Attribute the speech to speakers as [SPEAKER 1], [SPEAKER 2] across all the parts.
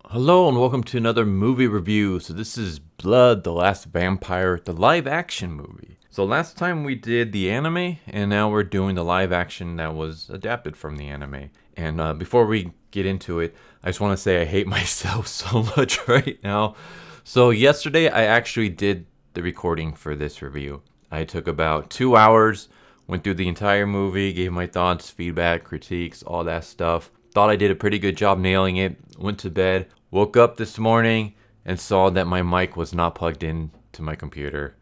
[SPEAKER 1] Hello and welcome to another movie review. So this is Blood, the Last Vampire, the live action movie. So last time we did the anime and now we're doing the live action that was adapted from the anime. And before we get into it, I just want to say I hate myself so much right now. So yesterday I actually did the recording for this review. I took about 2 hours, went through the entire movie, gave my thoughts, feedback, critiques, all that stuff. Thought I did a pretty good job nailing it. Went to bed, woke up this morning, and saw that my mic was not plugged in to my computer.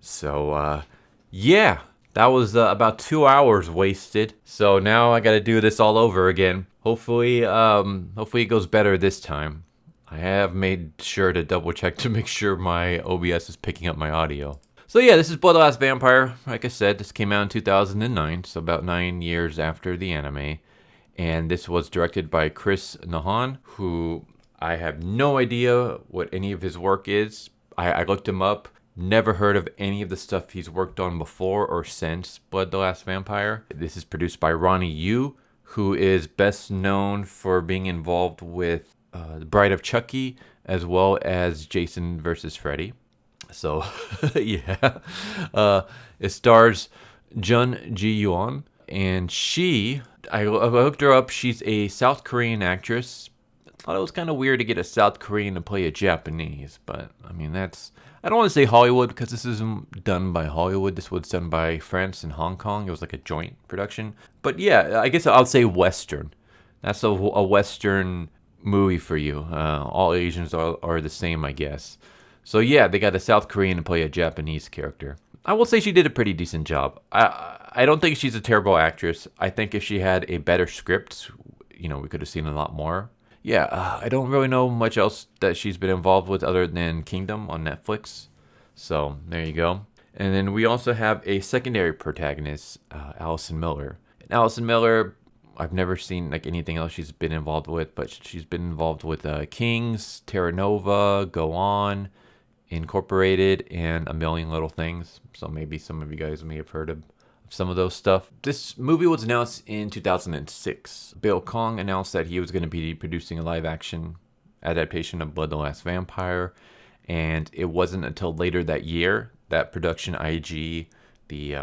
[SPEAKER 1] So, yeah, that was about 2 hours wasted. So now I gotta do this all over again. Hopefully it goes better this time. I have made sure to double check to make sure my OBS is picking up my audio. So yeah, this is Blood the Last Vampire. Like I said, this came out in 2009, so about 9 years after the anime. And this was directed by Chris Nahan, who I have no idea what any of his work is. I looked him up, never heard of any of the stuff he's worked on before or since Blood the Last Vampire. This is produced by Ronnie Yu, who is best known for being involved with The Bride of Chucky, as well as Jason versus Freddy. So, yeah. It stars Jun Ji-yeon, and I looked her up. She's a South Korean actress. I thought it was kind of weird to get a South Korean to play a Japanese, but I mean, I don't want to say Hollywood because this isn't done by Hollywood. This was done by France and Hong Kong. It was like a joint production. But yeah, I guess I'll say Western. That's a Western movie for you. All Asians are the same, I guess. So yeah, they got a South Korean to play a Japanese character. I will say she did a pretty decent job. I don't think she's a terrible actress. I think if she had a better script, we could have seen a lot more. Yeah, I don't really know much else that she's been involved with other than Kingdom on Netflix. So there you go. And then we also have a secondary protagonist, Allison Miller. And Allison Miller, I've never seen like anything else she's been involved with, but she's been involved with Kings, Terra Nova, Go On, Incorporated, and A Million Little Things. So maybe some of you guys may have heard of some of those stuff. This movie was announced in 2006. Bill Kong announced that he was going to be producing a live-action adaptation of Blood the Last Vampire, and it wasn't until later that year that Production IG, the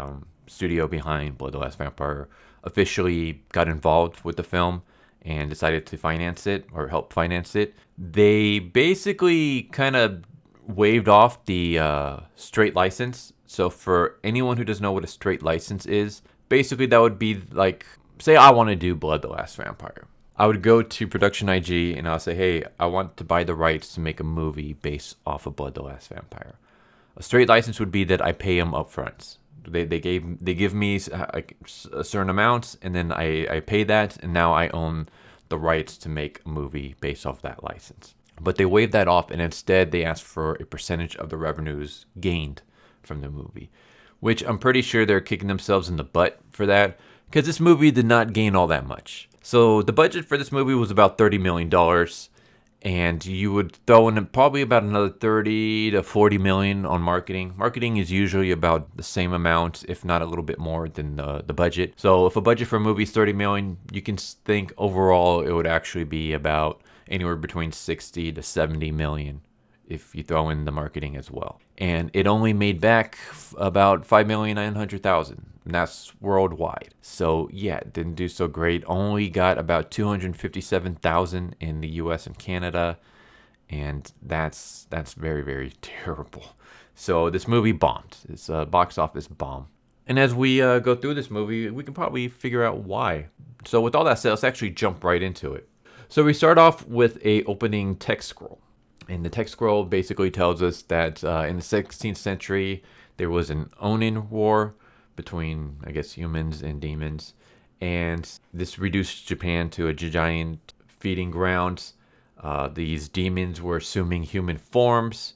[SPEAKER 1] studio behind Blood the Last Vampire, officially got involved with the film and decided to finance it or help finance it. They basically kind of waived off the straight license. So for anyone who doesn't know what a straight license is, basically that would be like, say I want to do Blood the Last Vampire. I would go to Production IG and I'll say, hey, I want to buy the rights to make a movie based off of Blood the Last Vampire. A straight license would be that I pay them upfront. They give me like a certain amount, and then I pay that, and now I own the rights to make a movie based off that license. But they waived that off, and instead they asked for a percentage of the revenues gained from the movie, which I'm pretty sure they're kicking themselves in the butt for that, because this movie did not gain all that much. So the budget for this movie was about $30 million, and you would throw in probably about another 30 to 40 million on marketing. Marketing is usually about the same amount, if not a little bit more than the budget. So if a budget for a movie is 30 million, you can think overall it would actually be about anywhere between 60 to 70 million if you throw in the marketing as well. And it only made back about 5,900,000, and that's worldwide. So yeah, it didn't do so great. Only got about 257,000 in the US and Canada, and that's very, very terrible. So this movie bombed. It's a box office bomb. And as we go through this movie, we can probably figure out why. So with all that said, let's actually jump right into it. So we start off with a opening text scroll. And the text scroll basically tells us that in the 16th century, there was an Onin war between, I guess, humans and demons. And this reduced Japan to a giant feeding ground. These demons were assuming human forms.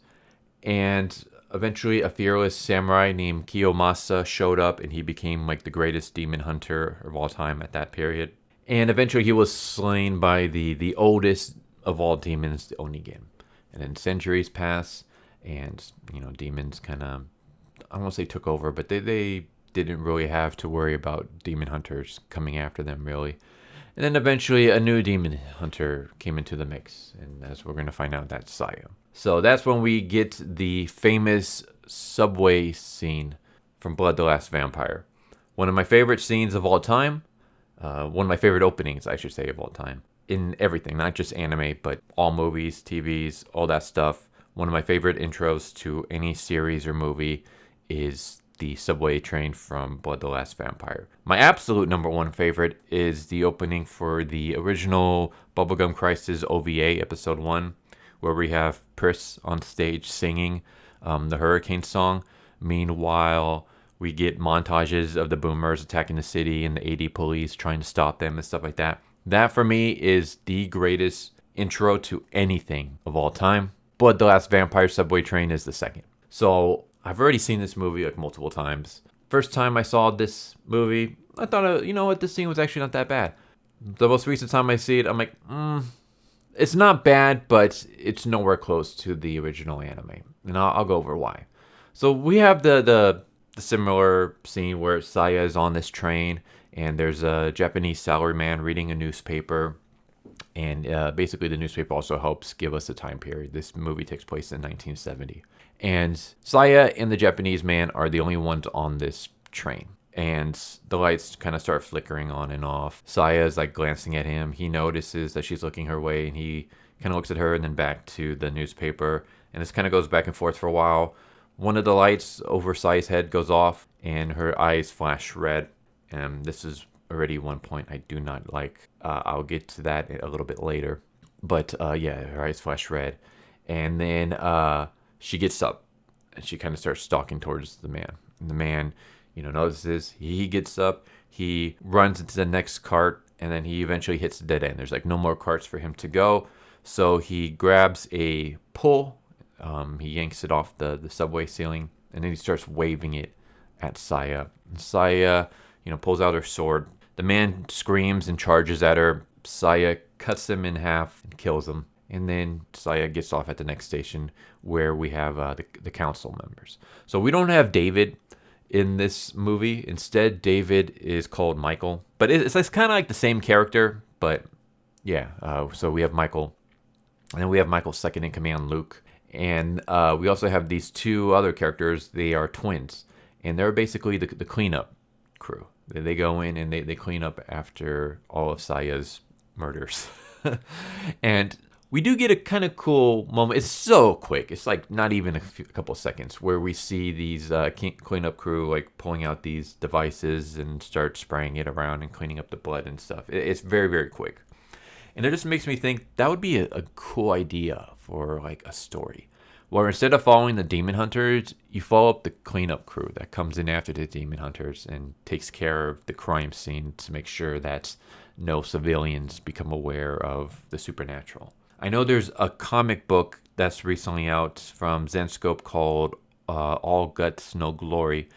[SPEAKER 1] And eventually a fearless samurai named Kiyomasa showed up, and he became like the greatest demon hunter of all time at that period. And eventually he was slain by the oldest of all demons, the Onigen. And then centuries pass, and demons kind of, I don't want to say took over, but they didn't really have to worry about demon hunters coming after them really. And then eventually a new demon hunter came into the mix. And as we're going to find out, that's Saya. So that's when we get the famous subway scene from Blood the Last Vampire. One of my favorite scenes of all time. One of my favorite openings, I should say, of all time. In everything, not just anime, but all movies, TVs, all that stuff. One of my favorite intros to any series or movie is the subway train from Blood the Last Vampire. My absolute number one favorite is the opening for the original Bubblegum Crisis OVA episode 1, where we have Pris on stage singing the Hurricane song. Meanwhile, we get montages of the boomers attacking the city and the AD police trying to stop them and stuff like that. That for me is the greatest intro to anything of all time. Blood the Last Vampire subway train is the second. So I've already seen this movie like multiple times. First time I saw this movie, I thought, you know what, this scene was actually not that bad. The most recent time I see it, I'm like, it's not bad, but it's nowhere close to the original anime. And I'll go over why. So we have the similar scene where Saya is on this train and there's a Japanese salaryman reading a newspaper. And basically the newspaper also helps give us a time period. This movie takes place in 1970. And Saya and the Japanese man are the only ones on this train. And the lights kind of start flickering on and off. Saya is like glancing at him. He notices that she's looking her way and he kind of looks at her and then back to the newspaper. And this kind of goes back and forth for a while. One of the lights over Saya's head goes off and her eyes flash red. And this is already one point I do not like. I'll get to that a little bit later. But yeah, her eyes flash red. And then she gets up and she kind of starts stalking towards the man. And the man, notices. He gets up. He runs into the next cart. And then he eventually hits the dead end. There's like no more carts for him to go. So he grabs a pole. He yanks it off the subway ceiling. And then he starts waving it at Saya. And Saya, pulls out her sword. The man screams and charges at her. Saya cuts him in half and kills him. And then Saya gets off at the next station where we have the council members. So we don't have David in this movie. Instead, David is called Michael. But it's kind of like the same character. But yeah, so we have Michael. And then we have Michael's second in command, Luke. And we also have these two other characters. They are twins. And they're basically the cleanup crew. They go in and they clean up after all of Saya's murders. And we do get a kind of cool moment. It's so quick. It's like not even a couple of seconds where we see these cleanup crew like pulling out these devices and start spraying it around and cleaning up the blood and stuff. It's very, very quick. And it just makes me think that would be a cool idea for like a story. Where instead of following the demon hunters, you follow up the cleanup crew that comes in after the demon hunters and takes care of the crime scene to make sure that no civilians become aware of the supernatural. I know there's a comic book that's recently out from Zenscope called All Guts, No Glory.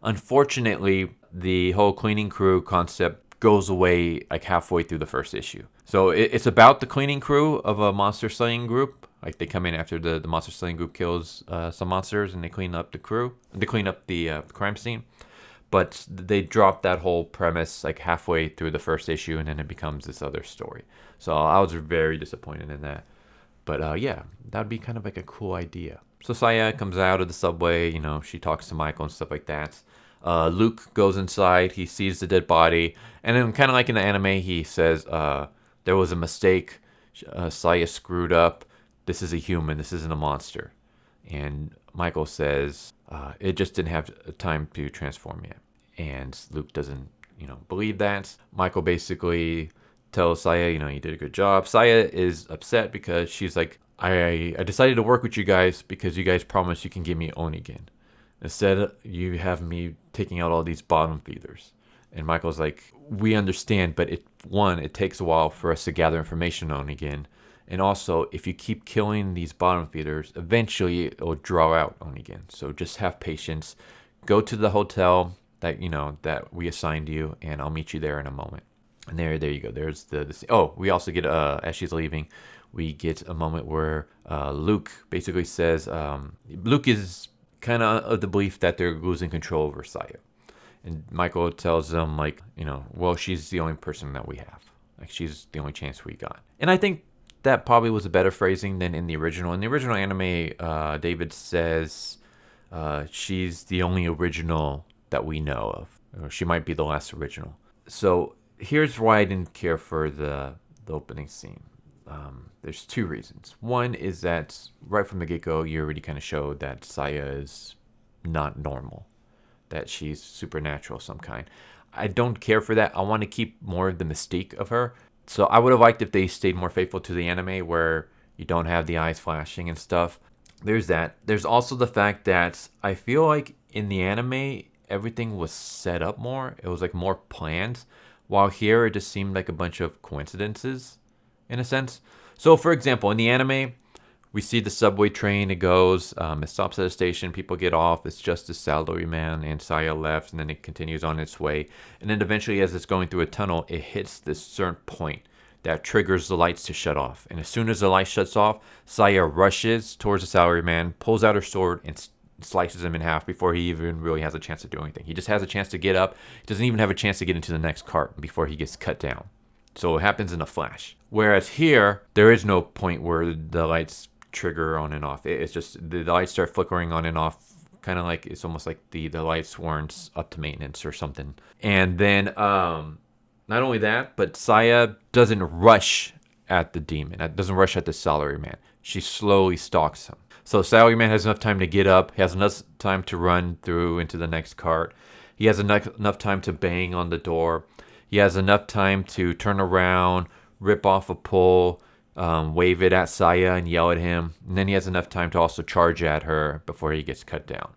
[SPEAKER 1] Unfortunately, the whole cleaning crew concept goes away like halfway through the first issue. So it's about the cleaning crew of a monster slaying group. Like they come in after the monster slaying group kills some monsters and they clean up the crew. They clean up the crime scene. But they drop that whole premise like halfway through the first issue and then it becomes this other story. So I was very disappointed in that. But yeah, that would be kind of like a cool idea. So Saya comes out of the subway, she talks to Michael and stuff like that. Luke goes inside, he sees the dead body. And then kind of like in the anime, he says, there was a mistake. Saya screwed up. This is a human. This isn't a monster. And Michael says, it just didn't have time to transform yet. And Luke doesn't, believe that. Michael basically tells Saya, you did a good job. Saya is upset because she's like, I decided to work with you guys because you guys promised you can give me Onigen. Instead, you have me taking out all these bottom feeders. And Michael's like, we understand, but it takes a while for us to gather information on Onigen. And also, if you keep killing these bottom feeders, eventually it will draw out Onigen. So just have patience. Go to the hotel that that we assigned you, and I'll meet you there in a moment. And there you go. There's the we also get as she's leaving, we get a moment where Luke basically says Luke is kind of the belief that they're losing control over Saya, and Michael tells them well, she's the only person that we have. Like, she's the only chance we got. And I think that probably was a better phrasing than in the original. In the original anime, David says she's the only original that we know of. Or she might be the last original. So here's why I didn't care for the opening scene. There's two reasons. One is that right from the get-go, you already kind of showed that Saya is not normal, that she's supernatural of some kind. I don't care for that. I want to keep more of the mystique of her. So I would have liked if they stayed more faithful to the anime where you don't have the eyes flashing and stuff. There's that. There's also the fact that I feel like in the anime, everything was set up more. It was like more planned. While here, it just seemed like a bunch of coincidences in a sense. So for example, in the anime, we see the subway train, it goes, it stops at a station, people get off, it's just a salaryman, and Saya left, and then it continues on its way. And then eventually, as it's going through a tunnel, it hits this certain point that triggers the lights to shut off. And as soon as the light shuts off, Saya rushes towards the salaryman, pulls out her sword, and slices him in half before he even really has a chance to do anything. He just has a chance to get up. He doesn't even have a chance to get into the next cart before he gets cut down. So it happens in a flash. Whereas here, there is no point where the lights trigger on and off. It's just the lights start flickering on and off, kind of like it's almost like the lights weren't up to maintenance or something. And then not only that, but Saya doesn't rush at the demon. Doesn't rush at the salaryman. She slowly stalks him. So salaryman has enough time to get up. He has enough time to run through into the next cart. He has enough time to bang on the door. He has enough time to turn around, rip off a pole, wave it at Saya and yell at him. And then he has enough time to also charge at her before he gets cut down.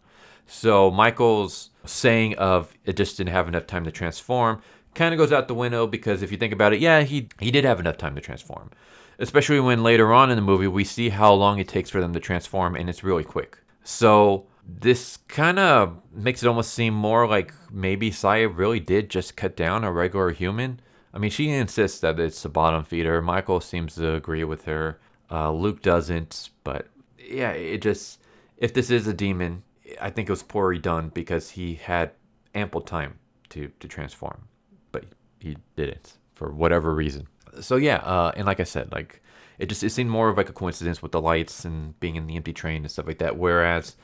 [SPEAKER 1] So Michael's saying of it just didn't have enough time to transform kind of goes out the window, because if you think about it, yeah, he did have enough time to transform. Especially when later on in the movie, we see how long it takes for them to transform, and it's really quick. So this kind of makes it almost seem more like maybe Saya really did just cut down a regular human. I mean, she insists that it's a bottom feeder. Michael seems to agree with her. Luke doesn't. But yeah, it just, if this is a demon, I think it was poorly done because he had ample time to transform. But he didn't for whatever reason. So yeah, and like I said, like it seemed more of like a coincidence with the lights and being in the empty train and stuff like that. Whereas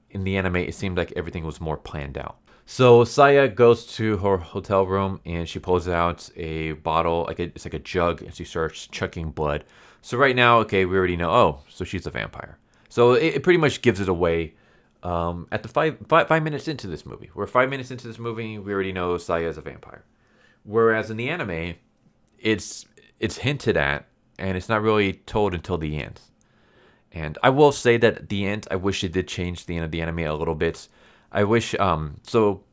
[SPEAKER 1] in the anime, it seemed like everything was more planned out. So Saya goes to her hotel room and she pulls out a bottle, it's like a jug, and she starts chucking blood. So right now, okay, we already know, oh, so she's a vampire. So it pretty much gives it away at the five minutes into this movie. We're 5 minutes into this movie, we already know Saya is a vampire. Whereas in the anime, it's hinted at, and it's not really told until the end. And I will say that at the end, I wish it did change the end of the anime a little bit. I wish, so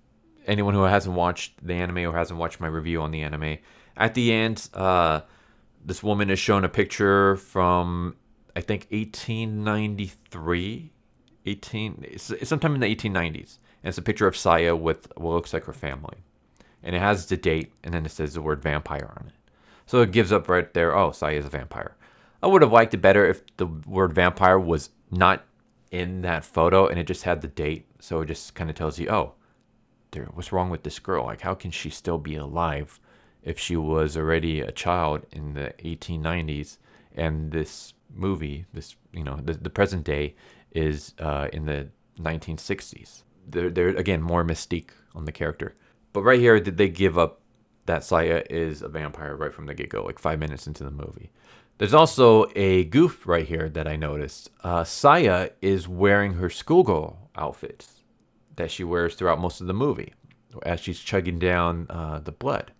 [SPEAKER 1] anyone who hasn't watched the anime or hasn't watched my review on the anime, at the end, this woman is shown a picture from, I think, 1893, it's sometime in the 1890s. And it's a picture of Saya with what looks like her family. And it has the date, and then it says the word vampire on it. So it gives up right there, oh, Saya is a vampire. I would have liked it better if the word vampire was not in that photo and it just had the date. So it just kind of tells you, oh, what's wrong with this girl? Like, how can she still be alive if she was already a child in the 1890s? And this movie, the present day is in the 1960s. There again, more mystique on the character. But right here, did they give up that Saya is a vampire right from the get-go, like 5 minutes into the movie. There's also a goof right here that I noticed. Saya is wearing her schoolgirl outfit that she wears throughout most of the movie as she's chugging down the blood.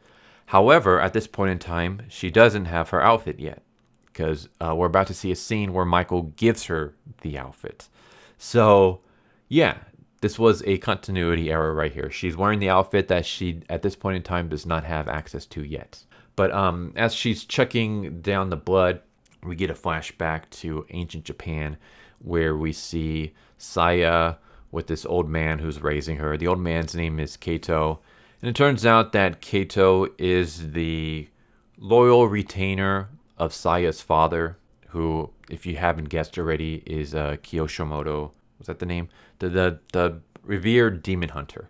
[SPEAKER 1] However, at this point in time, she doesn't have her outfit yet because we're about to see a scene where Michael gives her the outfit. So, yeah, this was a continuity error right here. She's wearing the outfit that she, at this point in time, does not have access to yet. But as she's chucking down the blood, we get a flashback to ancient Japan where we see Saya with this old man who's raising her. The old man's name is Kato. And it turns out that Kato is the loyal retainer of Saya's father, who, if you haven't guessed already, is Kyoshimoto. Was that the name? The revered demon hunter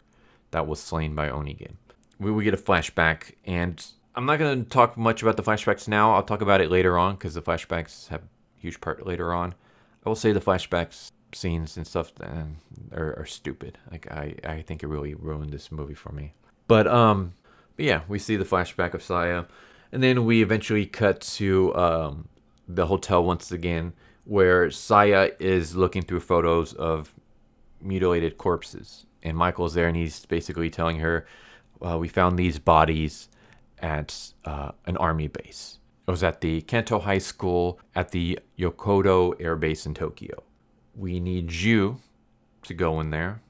[SPEAKER 1] that was slain by Onigen. We get a flashback, and I'm not going to talk much about the flashbacks now. I'll talk about it later on because the flashbacks have a huge part later on. I will say the flashbacks scenes and stuff are stupid. Like I think it really ruined this movie for me. But yeah, we see the flashback of Saya, and then we eventually cut to the hotel once again, where Saya is looking through photos of mutilated corpses, and Michael's there, and he's basically telling her, "We found these bodies at an army base. It was at the Kanto High School at the Yokodo Air Base in Tokyo. We need you to go in there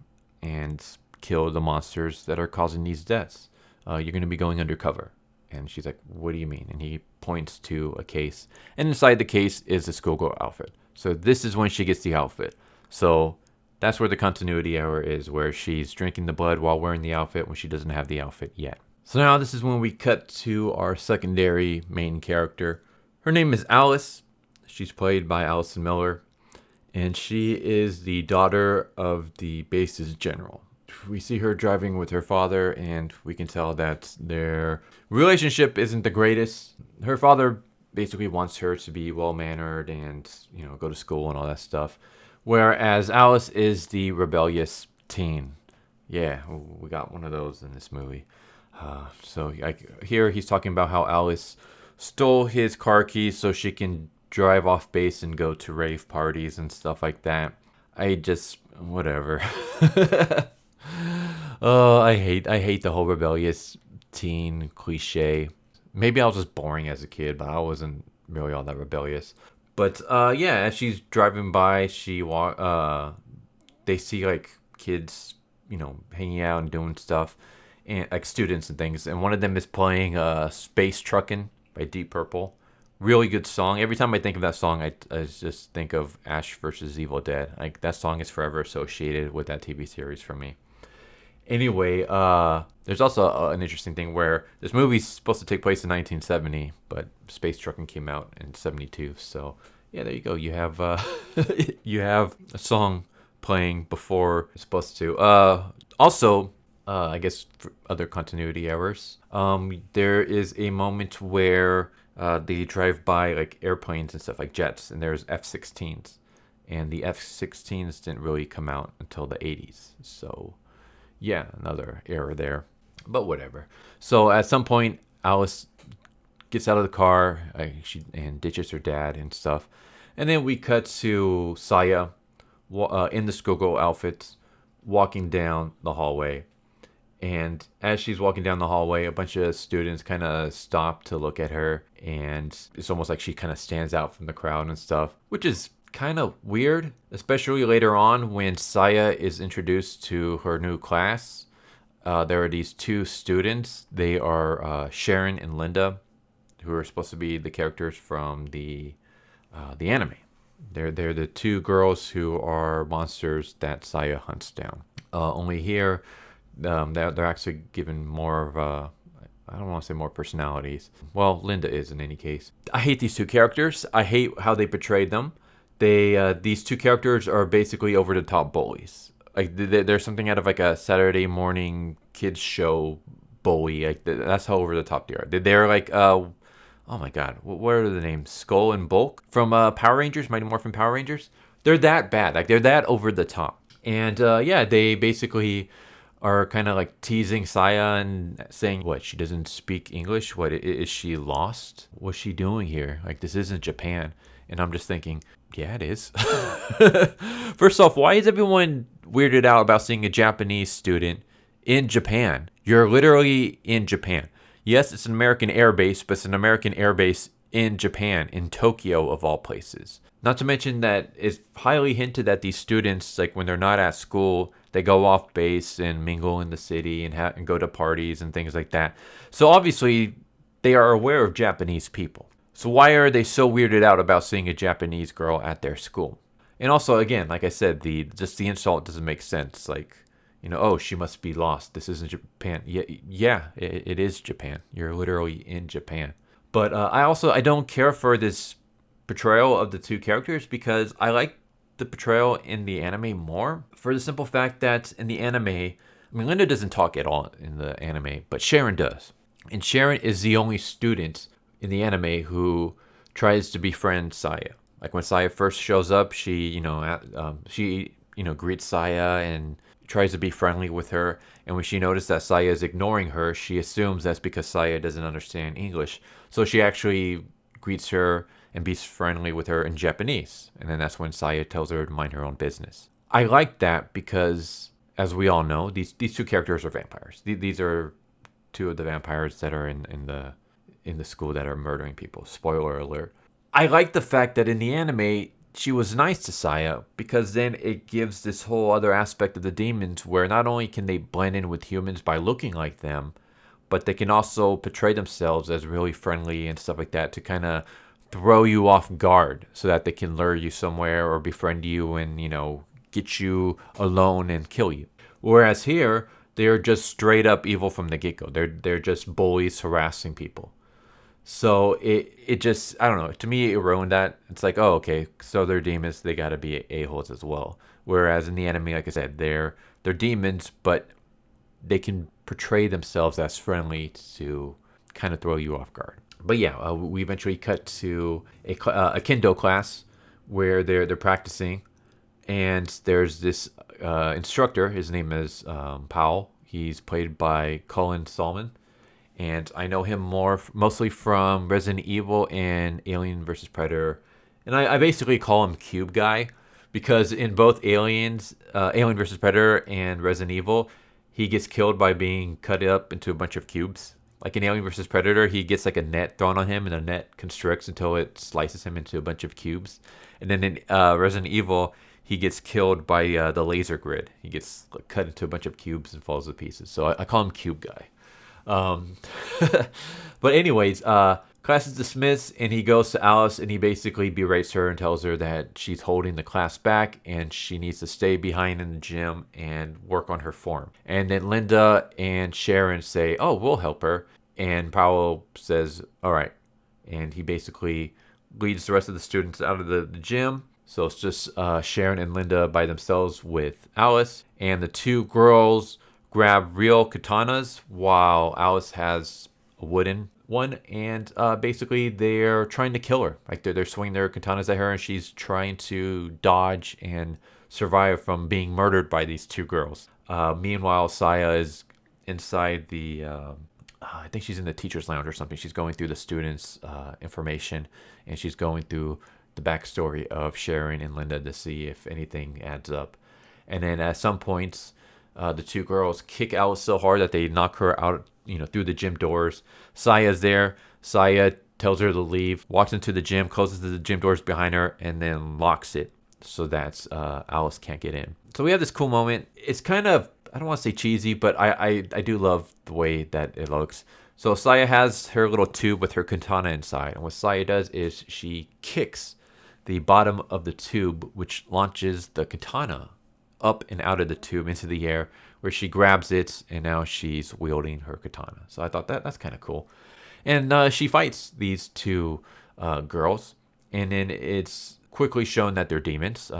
[SPEAKER 1] and kill the monsters that are causing these deaths. You're going to be going undercover." And she's like, "What do you mean?" And he points to a case. And inside the case is a schoolgirl outfit. So this is when she gets the outfit. So that's where the continuity error is, where she's drinking the blood while wearing the outfit when she doesn't have the outfit yet. So now this is when we cut to our secondary main character. Her name is Alice. She's played by Allison Miller. And she is the daughter of the base's general. We see her driving with her father, and we can tell that their relationship isn't the greatest. Her father basically wants her to be well-mannered and, go to school and all that stuff. Whereas Alice is the rebellious teen. Yeah, we got one of those in this movie. So here he's talking about how Alice stole his car keys so she can drive off base and go to rave parties and stuff like that. Whatever. Oh, I hate the whole rebellious teen cliche. Maybe I was just boring as a kid, but I wasn't really all that rebellious. But yeah, as she's driving by, they see like kids, hanging out and doing stuff, and like students and things. And one of them is playing "Space Truckin'" by Deep Purple. Really good song. Every time I think of that song, I just think of Ash vs. Evil Dead. Like that song is forever associated with that TV series for me. Anyway, there's also an interesting thing where this movie's supposed to take place in 1970, but Space Truckin' came out in 72. So yeah, there you go. You have you have a song playing before it's supposed to. Also, I guess for other continuity errors, there is a moment where they drive by like airplanes and stuff, like jets, and there's F-16s, and the F-16s didn't really come out until the 80s. So yeah, another error there, but whatever. So at some point, Alice gets out of the car, and ditches her dad and stuff, and then we cut to Saya in the schoolgirl outfit, walking down the hallway. And as she's walking down the hallway, a bunch of students kind of stop to look at her, and it's almost like she kind of stands out from the crowd and stuff, which is kind of weird, especially later on when Saya is introduced to her new class. There are these two students. They are Sharon and Linda, who are supposed to be the characters from the anime. They're the two girls who are monsters that Saya hunts down. Only here, they're actually given more of I don't want to say more personalities. Well, Linda is in any case. I hate these two characters. I hate how they portrayed them. These two characters are basically over the top bullies. Like they're something out of like a Saturday morning kids show bully. Like that's how over the top they are. They're like oh my god, what are the names? Skull and Bulk from Power Rangers, Mighty Morphin Power Rangers. They're that bad. Like they're that over the top. And yeah, they basically are kind of like teasing Saya and saying, what, she doesn't speak English? What, is she lost? What's she doing here? Like, this isn't Japan. And I'm just thinking, yeah, it is. First off, why is everyone weirded out about seeing a Japanese student in Japan? You're literally in Japan. Yes, it's an American air base, but it's an American air base in Japan, in Tokyo of all places. Not to mention that it's highly hinted that these students, like when they're not at school, they go off base and mingle in the city and go to parties and things like that. So obviously, they are aware of Japanese people. So why are they so weirded out about seeing a Japanese girl at their school? And also, again, like I said, the insult doesn't make sense. Like, oh, she must be lost. This isn't Japan. Yeah, it is Japan. You're literally in Japan. But I don't care for this portrayal of the two characters because I like the portrayal in the anime more for the simple fact that in the anime, I mean, Linda doesn't talk at all in the anime, but Sharon does. And Sharon is the only student in the anime who tries to befriend Saya. Like when Saya first shows up, she greets Saya and tries to be friendly with her. And when she notices that Saya is ignoring her, she assumes that's because Saya doesn't understand English. So she actually greets her and be friendly with her in Japanese. And then that's when Saya tells her to mind her own business. I like that because, as we all know, these two characters are vampires. These are two of the vampires that are in the school that are murdering people. Spoiler alert. I like the fact that in the anime she was nice to Saya because then it gives this whole other aspect of the demons where not only can they blend in with humans by looking like them, but they can also portray themselves as really friendly and stuff like that to kind of throw you off guard so that they can lure you somewhere or befriend you and, get you alone and kill you. Whereas here, they're just straight up evil from the get-go. They're just bullies harassing people. So it just, I don't know, to me it ruined that. It's like, oh, okay, so they're demons, they gotta be a-holes as well. Whereas in the anime, like I said, they're demons, but they can portray themselves as friendly to kind of throw you off guard. But yeah, we eventually cut to a kendo class where they're practicing, and there's this instructor. His name is Powell. He's played by Colin Salmon. And I know him mostly from Resident Evil and Alien vs. Predator. And I basically call him Cube Guy because in both Alien vs. Predator and Resident Evil, he gets killed by being cut up into a bunch of cubes. Like in Alien vs. Predator, he gets like a net thrown on him and the net constricts until it slices him into a bunch of cubes. And then in Resident Evil, he gets killed by the laser grid. He gets cut into a bunch of cubes and falls to pieces. So I call him Cube Guy. But anyways, class is dismissed and he goes to Alice and he basically berates her and tells her that she's holding the class back and she needs to stay behind in the gym and work on her form. And then Linda and Sharon say, oh, we'll help her. And Powell says, all right. And he basically leads the rest of the students out of the gym. So it's just Sharon and Linda by themselves with Alice. And the two girls grab real katanas while Alice has a wooden one, and basically they're trying to kill her. Like they're swinging their katanas at her, and she's trying to dodge and survive from being murdered by these two girls. Meanwhile, Saya is inside the, I think she's in the teacher's lounge or something. She's going through the students' information, and she's going through the backstory of Sharon and Linda to see if anything adds up. And then at some points, the two girls kick Alice so hard that they knock her out, through the gym doors. Saya's there. Saya tells her to leave, walks into the gym, closes the gym doors behind her, and then locks it so that Alice can't get in. So we have this cool moment. It's kind of, I don't want to say cheesy, but I do love the way that it looks. So Saya has her little tube with her katana inside. And what Saya does is she kicks the bottom of the tube, which launches the katana up and out of the tube into the air, where she grabs it and now she's wielding her katana. So I thought that's kind of cool. And she fights these two girls, and then it's quickly shown that they're demons.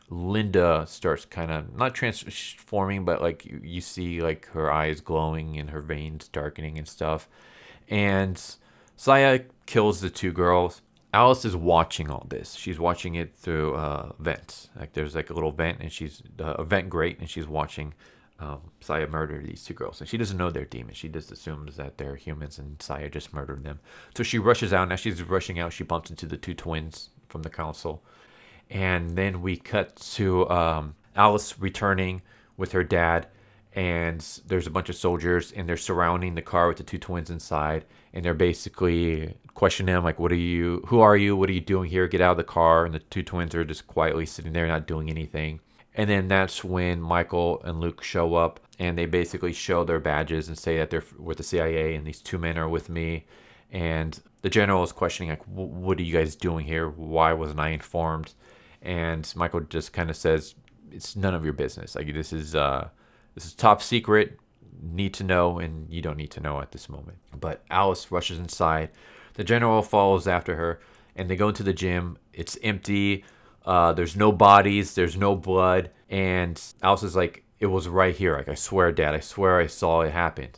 [SPEAKER 1] Linda starts kind of not transforming, but like you see like her eyes glowing and her veins darkening and stuff. And Saya kills the two girls. Alice is watching all this. She's watching it through vents. Like there's like a little vent, and she's a vent grate, and she's watching Saya murder these two girls. And she doesn't know they're demons. She just assumes that they're humans, and Saya just murdered them. So she rushes out. As she's rushing out, she bumps into the two twins from the council. And then we cut to Alice returning with her dad, and there's a bunch of soldiers, and they're surrounding the car with the two twins inside, and they're basically questioning them, like, who are you, what are you doing here, get out of the car. And the two twins are just quietly sitting there not doing anything. And then that's when Michael and Luke show up, and they basically show their badges and say that they're with the CIA, and these two men are with me. And the general is questioning, like, what are you guys doing here? Why wasn't I informed? And Michael just kind of says, it's none of your business. Like, this is top secret, need to know, and you don't need to know at this moment. But Alice rushes inside. The general follows after her, and they go into the gym. It's empty. There's no bodies. There's no blood. And Alice is like, it was right here. Like, I swear, Dad, I swear I saw it happen.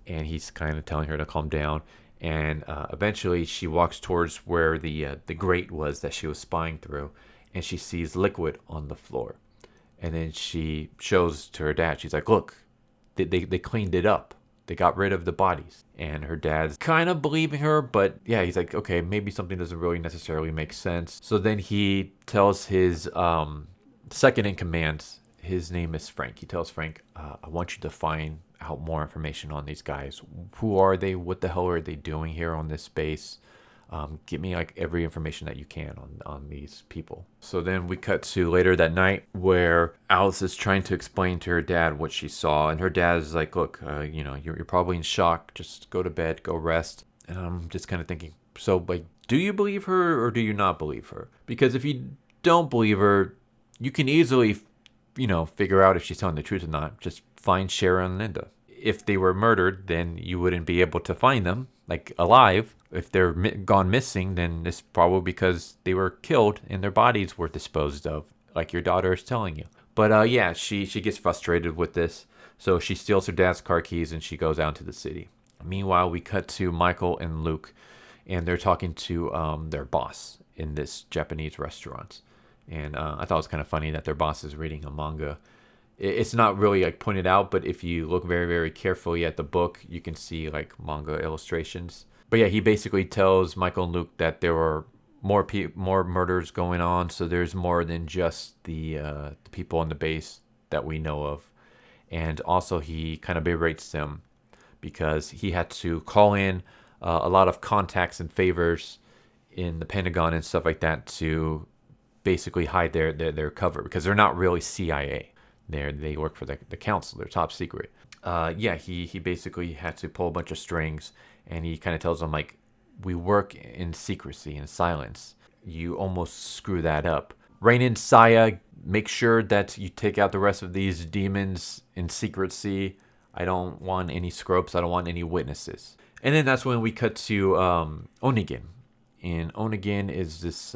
[SPEAKER 1] and he's kind of telling her to calm down. And eventually, she walks towards where the grate was that she was spying through, and she sees liquid on the floor. And then she shows to her dad. She's like, "Look, they cleaned it up. They got rid of the bodies." And her dad's kind of believing her, but yeah, he's like, okay, maybe something doesn't really necessarily make sense. So then he tells his second in command, his name is Frank. He tells Frank, I want you to find out more information on these guys. Who are they? What the hell are they doing here on this base? Give me like every information that you can on these people. So then we cut to later that night where Alice is trying to explain to her dad what she saw. And her dad is like, look, you're probably in shock. Just go to bed, go rest. And I'm just kind of thinking, so like, do you believe her or do you not believe her? Because if you don't believe her, you can easily, figure out if she's telling the truth or not. Just find Sharon and Linda. If they were murdered, then you wouldn't be able to find them, like alive. If they're gone missing, then it's probably because they were killed and their bodies were disposed of, like your daughter is telling you. But yeah, she gets frustrated with this, so she steals her dad's car keys and she goes out to the city. Meanwhile, we cut to Michael and Luke, and they're talking to their boss in this Japanese restaurant. And I thought it was kind of funny that their boss is reading a manga. It's not really like pointed out, but if you look very, very carefully at the book, you can see like manga illustrations. But yeah, he basically tells Michael and Luke that there are more murders going on, so there's more than just the people on the base that we know of. And also he kind of berates them because he had to call in a lot of contacts and favors in the Pentagon and stuff like that to basically hide their cover, because they're not really CIA. They work for the council. They're top secret. Yeah, he basically had to pull a bunch of strings, and he kind of tells them, like, we work in secrecy and silence. You almost screw that up. Rein in Saya. Make sure that you take out the rest of these demons in secrecy. I don't want any scrubs. I don't want any witnesses. And then that's when we cut to Onigen. And Onigen is this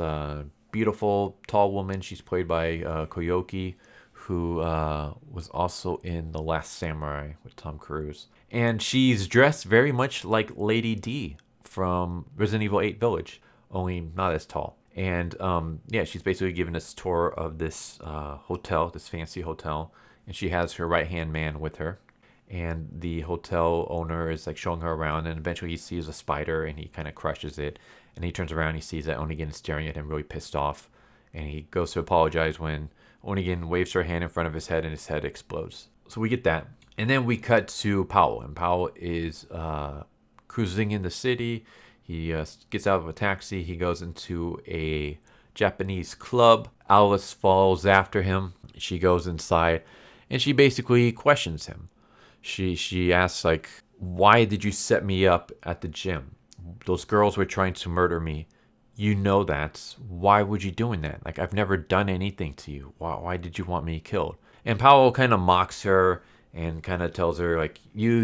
[SPEAKER 1] beautiful, tall woman. She's played by Koyoki, who was also in The Last Samurai with Tom Cruise. And she's dressed very much like Lady D from Resident Evil 8 Village, only not as tall. And yeah, she's basically giving us a tour of this hotel, this fancy hotel. And she has her right-hand man with her. And the hotel owner is like showing her around, and eventually he sees a spider and he kind of crushes it. And he turns around and he sees that Onigen is staring at him, really pissed off. And he goes to apologize when Onigen waves her hand in front of his head and his head explodes. So we get that. And then we cut to Powell. And Powell is cruising in the city. He gets out of a taxi. He goes into a Japanese club. Alice follows after him. She goes inside and she basically questions him. She asks, like, why did you set me up at the gym? Those girls were trying to murder me. You know that. Why would you doing that? Like, I've never done anything to you. Why did you want me killed? And Powell kind of mocks her and kind of tells her, like, you,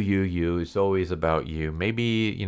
[SPEAKER 1] it's always about you. Maybe,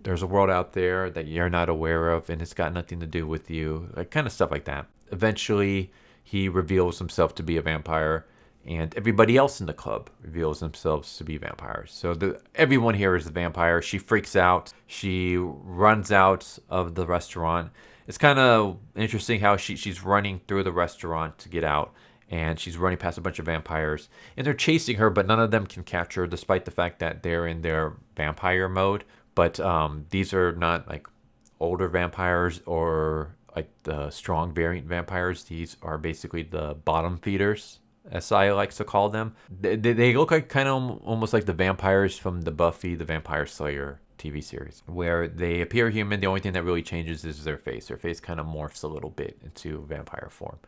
[SPEAKER 1] there's a world out there that you're not aware of and it's got nothing to do with you. Like, kind of stuff like that. Eventually, he reveals himself to be a vampire, and everybody else in the club reveals themselves to be vampires. So everyone here is a vampire. She freaks out. She runs out of the restaurant. It's kind of interesting how she's running through the restaurant to get out, and she's running past a bunch of vampires. And they're chasing her, but none of them can catch her, despite the fact that they're in their vampire mode. But these are not like older vampires or like the strong variant vampires. These are basically the bottom feeders, as I likes to call them. They look like kind of almost like the vampires from the Buffy the Vampire Slayer TV series, where they appear human. The only thing that really changes is their face. Their face kind of morphs a little bit into vampire form.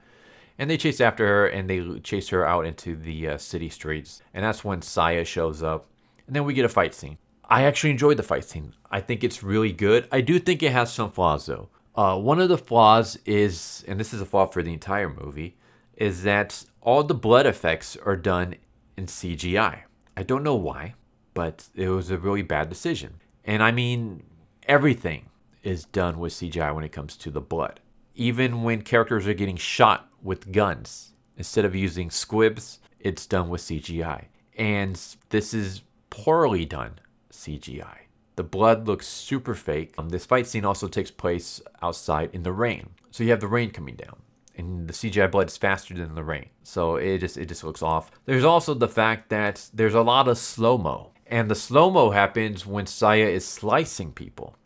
[SPEAKER 1] And they chase after her, and they chase her out into the city streets. And that's when Saya shows up. And then we get a fight scene. I actually enjoyed the fight scene. I think it's really good. I do think it has some flaws, though. One of the flaws is, and this is a flaw for the entire movie, is that all the blood effects are done in CGI. I don't know why, but it was a really bad decision. And I mean, everything is done with CGI when it comes to the blood. Even when characters are getting shot with guns, instead of using squibs, it's done with CGI. And this is poorly done CGI. The blood looks super fake. This fight scene also takes place outside in the rain. So you have the rain coming down, and the CGI blood is faster than the rain. So it just looks off. There's also the fact that there's a lot of slow-mo. And the slow-mo happens when Saya is slicing people.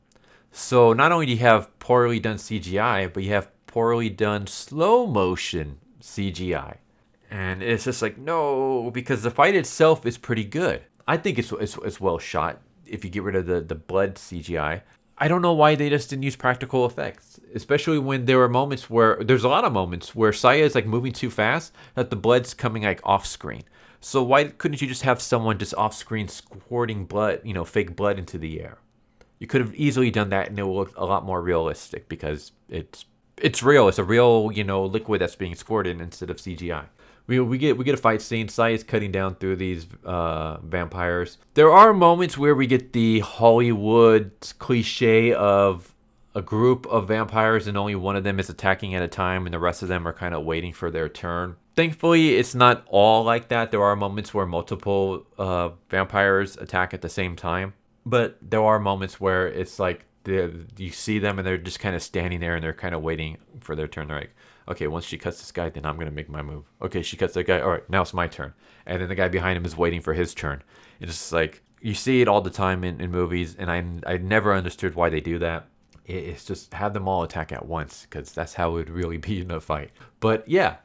[SPEAKER 1] So not only do you have poorly done CGI, but you have poorly done slow motion CGI. And it's just like, no, because the fight itself is pretty good. I think it's well shot if you get rid of the blood CGI. I don't know why they just didn't use practical effects, especially when there were moments where, there's a lot of moments where Saya is like moving too fast that the blood's coming like off screen. So why couldn't you just have someone just off screen squirting blood, fake blood into the air? You could have easily done that and it would look a lot more realistic because it's real. It's a real, liquid that's being squirted instead of CGI. We get a fight scene. Sai is cutting down through these vampires. There are moments where we get the Hollywood cliche of a group of vampires and only one of them is attacking at a time and the rest of them are kind of waiting for their turn. Thankfully, it's not all like that. There are moments where multiple vampires attack at the same time. But there are moments where it's like you see them and they're just kind of standing there and they're kind of waiting for their turn. They're like, okay, once she cuts this guy, then I'm going to make my move. Okay, she cuts that guy. All right, now it's my turn. And then the guy behind him is waiting for his turn. It's just like, you see it all the time in movies, and I never understood why they do that. It's just have them all attack at once, because that's how it would really be in a fight. But yeah,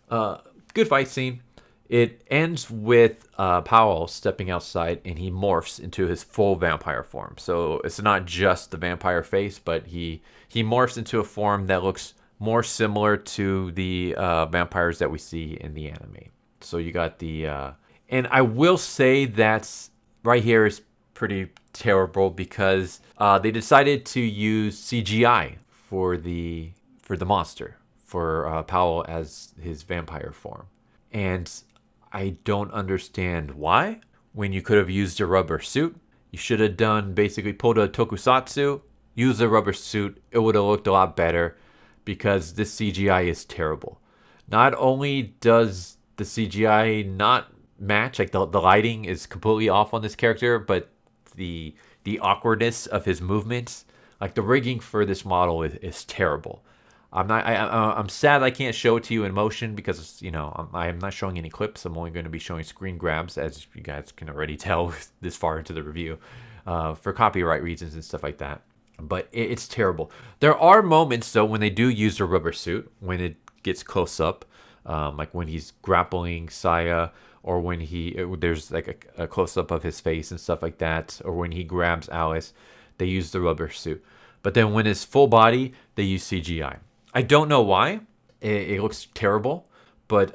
[SPEAKER 1] good fight scene. It ends with Powell stepping outside, and he morphs into his full vampire form. So it's not just the vampire face, but he morphs into a form that looks more similar to the vampires that we see in the anime. So you got the... and I will say that's right here is pretty terrible because they decided to use CGI for the monster, for Powell as his vampire form. And I don't understand why. When you could have used a rubber suit, you should have basically pulled a tokusatsu, used a rubber suit. It would have looked a lot better because this CGI is terrible. Not only does the CGI not match, like the lighting is completely off on this character, but the awkwardness of his movements, like the rigging for this model is terrible. I'm sad I can't show it to you in motion because I'm not showing any clips. I'm only going to be showing screen grabs, as you guys can already tell this far into the review, for copyright reasons and stuff like that. But it's terrible. There are moments though when they do use the rubber suit, when it gets close up, like when he's grappling Saya, or when there's like a close up of his face and stuff like that, or when he grabs Alice, they use the rubber suit. But then when it's full body, they use CGI. I don't know why. It looks terrible. But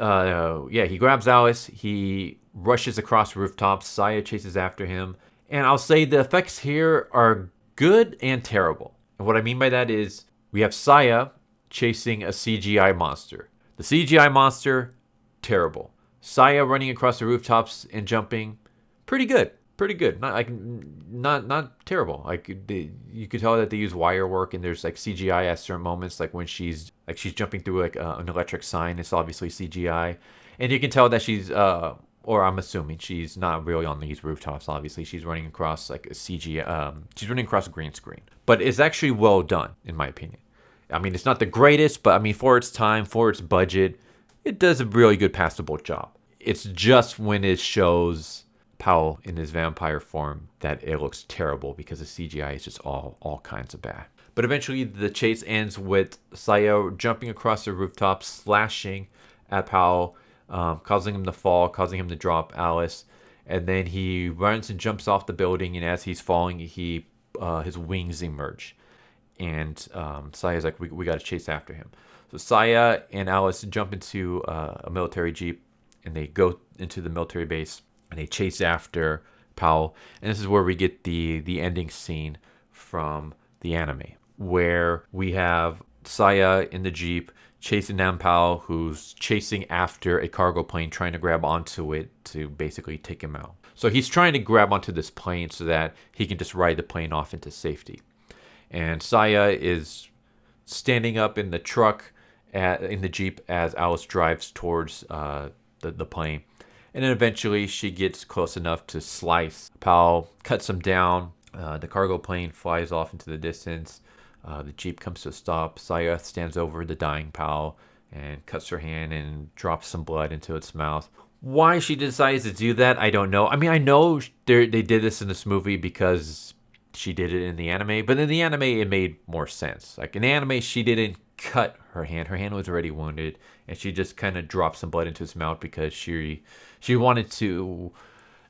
[SPEAKER 1] yeah, he grabs Alice. He rushes across rooftops. Saya chases after him. And I'll say the effects here are good and terrible. And what I mean by that is we have Saya chasing a CGI monster. The CGI monster, terrible. Saya running across the rooftops and jumping, pretty good. Pretty good. Not terrible. Like you could tell that they use wire work and there's like CGI at certain moments, like when she's jumping through like an electric sign. It's obviously CGI, and you can tell that she's or I'm assuming she's not really on these rooftops. Obviously, she's running across like a CGI. She's running across a green screen, but it's actually well done in my opinion. I mean, it's not the greatest, but I mean for its time, for its budget, it does a really good passable job. It's just when it shows Powell in his vampire form that it looks terrible because the CGI is just all kinds of bad. But eventually the chase ends with Saya jumping across the rooftop, slashing at Powell, causing him to fall, causing him to drop Alice, and then he runs and jumps off the building, and as he's falling, his wings emerge, and Saya's like, we got to chase after him. So Saya and Alice jump into a military jeep, and they go into the military base. And they chase after Powell. And this is where we get the ending scene from the anime, where we have Saya in the Jeep chasing down Powell, who's chasing after a cargo plane, trying to grab onto it to basically take him out. So he's trying to grab onto this plane so that he can just ride the plane off into safety. And Saya is standing up in the truck, in the Jeep, as Alice drives towards the plane. And then eventually she gets close enough to slice. Powell cuts him down. The cargo plane flies off into the distance. The Jeep comes to a stop. Saya stands over the dying Powell and cuts her hand and drops some blood into its mouth. Why she decides to do that, I don't know. I mean, I know they did this in this movie because she did it in the anime, but in the anime, it made more sense. Like in the anime, she didn't cut her hand. Her hand was already wounded, and she just kind of dropped some blood into its mouth because she wanted to.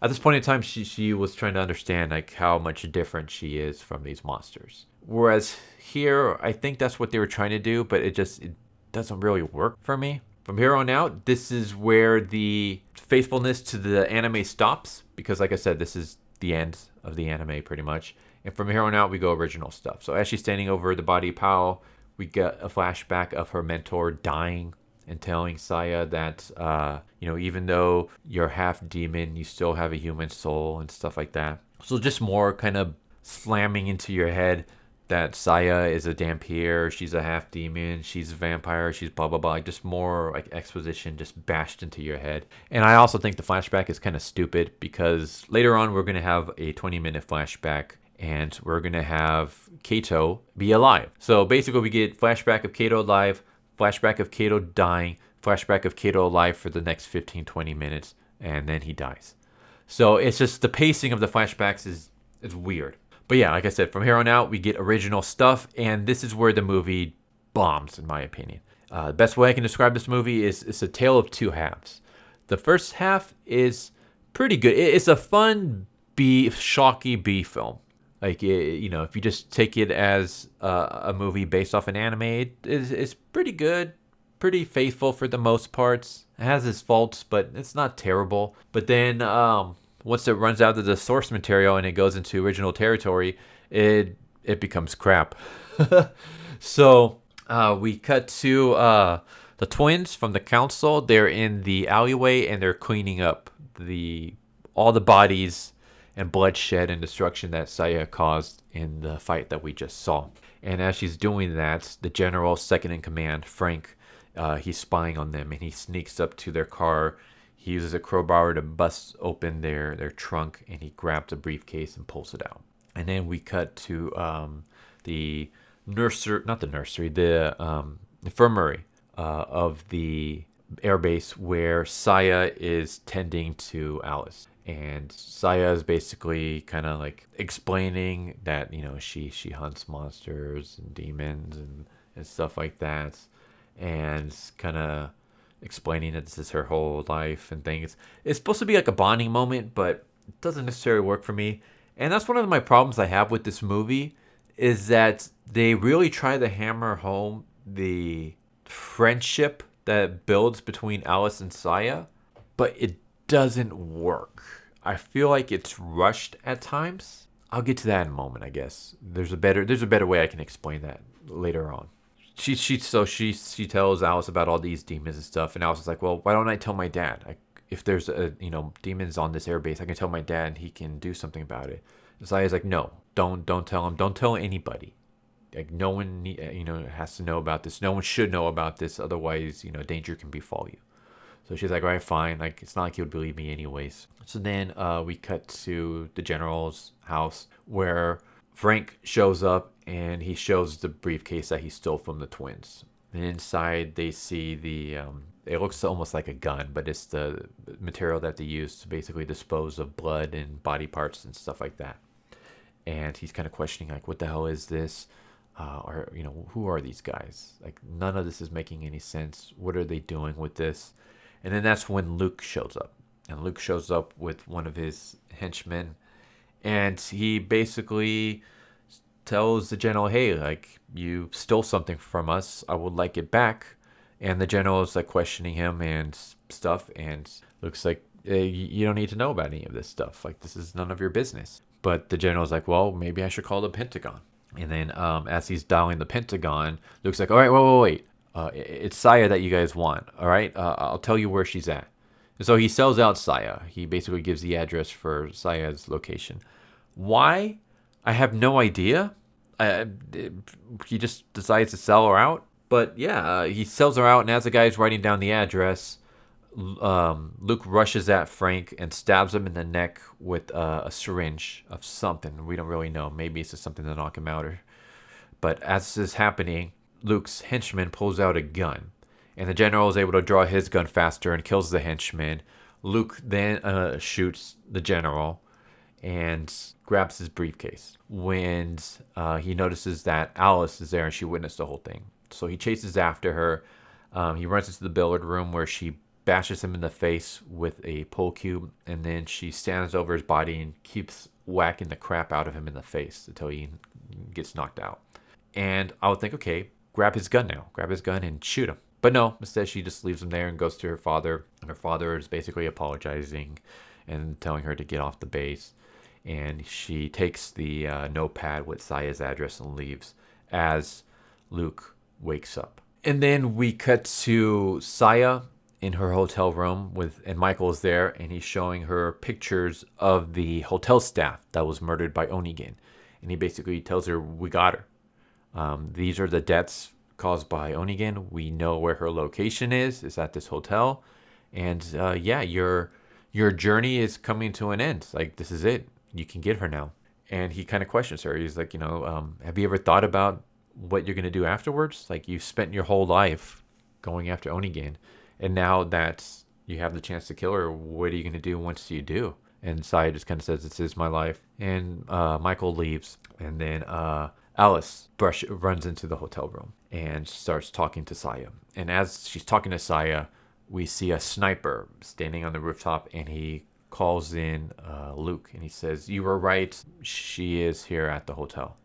[SPEAKER 1] At this point in time, she was trying to understand like how much different she is from these monsters. Whereas here, I think that's what they were trying to do, but it doesn't really work for me. From here on out, this is where the faithfulness to the anime stops, because like I said, this is the end of the anime pretty much. And from here on out, we go original stuff. So as she's standing over the body of Powell, we get a flashback of her mentor dying and telling Saya that, even though you're half demon, you still have a human soul and stuff like that. So just more kind of slamming into your head that Saya is a Dampier, she's a half demon, she's a vampire, she's blah blah blah. Like just more like exposition just bashed into your head. And I also think the flashback is kind of stupid because later on we're gonna have a 20-minute flashback and we're gonna have Kato be alive. So basically we get flashback of Kato alive, flashback of Kato dying, flashback of Kato alive for the next 15-20 minutes, and then he dies. So it's just the pacing of the flashbacks is weird. But yeah, like I said, from here on out, we get original stuff, and this is where the movie bombs, in my opinion. The best way I can describe this movie is it's a tale of two halves. The first half is pretty good. It's a fun shocky B film. Like, if you just take it as a movie based off an anime, it's pretty good, pretty faithful for the most parts. It has its faults, but it's not terrible. But then once it runs out of the source material and it goes into original territory, it becomes crap. So we cut to the twins from the council. They're in the alleyway and they're cleaning up all the bodies and bloodshed and destruction that Saya caused in the fight that we just saw. And as she's doing that, the general second in command, Frank, he's spying on them and he sneaks up to their car. He uses a crowbar to bust open their trunk, and he grabs a briefcase and pulls it out. And then we cut to the infirmary of the airbase where Saya is tending to Alice. And Saya is basically kind of like explaining that, she hunts monsters and demons and stuff like that. And kind of explaining that this is her whole life and things. It's supposed to be like a bonding moment, but it doesn't necessarily work for me. And that's one of my problems I have with this movie, is that they really try to hammer home the friendship that builds between Alice and Saya, but it doesn't work. I feel like it's rushed at times. I'll get to that in a moment, I guess. There's a better way I can explain that later on. She tells Alice about all these demons and stuff, and Alice is like, well, why don't I tell my dad? If there's demons on this airbase, I can tell my dad and he can do something about it. And Saya's like, no, don't tell him. Don't tell anybody. Like, no one has to know about this. No one should know about this, otherwise danger can befall you. So she's like, all right, fine. Like, it's not like he would believe me anyways. So then we cut to the general's house where Frank shows up and he shows the briefcase that he stole from the twins. And inside they see it looks almost like a gun, but it's the material that they use to basically dispose of blood and body parts and stuff like that. And he's kind of questioning, like, what the hell is this? Or, who are these guys? Like, none of this is making any sense. What are they doing with this? And then that's when Luke shows up. And Luke shows up with one of his henchmen. And he basically tells the general, hey, like, you stole something from us. I would like it back. And the general is like questioning him and stuff. And Luke's like, you don't need to know about any of this stuff. Like, this is none of your business. But the general's like, well, maybe I should call the Pentagon. And then as he's dialing the Pentagon, Luke's like, all right, wait. It's Saya that you guys want, all right? I'll tell you where she's at. And so he sells out Saya. He basically gives the address for Saya's location. Why? I have no idea. He just decides to sell her out. But yeah, he sells her out, and as the guy's writing down the address, Luke rushes at Frank and stabs him in the neck with a syringe of something. We don't really know. Maybe it's just something to knock him out. But as this is happening, Luke's henchman pulls out a gun. And the general is able to draw his gun faster and kills the henchman. Luke then shoots the general and grabs his briefcase when he notices that Alice is there and she witnessed the whole thing. So he chases after her. He runs into the billiard room where she bashes him in the face with a pool cube, and then she stands over his body and keeps whacking the crap out of him in the face until he gets knocked out. And I would think, okay, grab his gun and shoot him. But no, instead she just leaves him there and goes to her father, and her father is basically apologizing and telling her to get off the base. And she takes the notepad with Saya's address and leaves as Luke wakes up. And then we cut to Saya in her hotel room and Michael is there, and he's showing her pictures of the hotel staff that was murdered by Onigen. And he basically tells her, we got her. These are the deaths caused by Onigen. We know where her location is. It's at this hotel. And yeah, your journey is coming to an end. Like, this is it. You can get her now. And he kind of questions her. He's like, have you ever thought about what you're going to do afterwards? Like, you've spent your whole life going after Onigen. And now that you have the chance to kill her, what are you going to do once you do? And Saya just kind of says, this is my life. And Michael leaves. And then Alice runs into the hotel room and starts talking to Saya. And as she's talking to Saya, we see a sniper standing on the rooftop, and he calls in Luke. And he says, you were right. She is here at the hotel.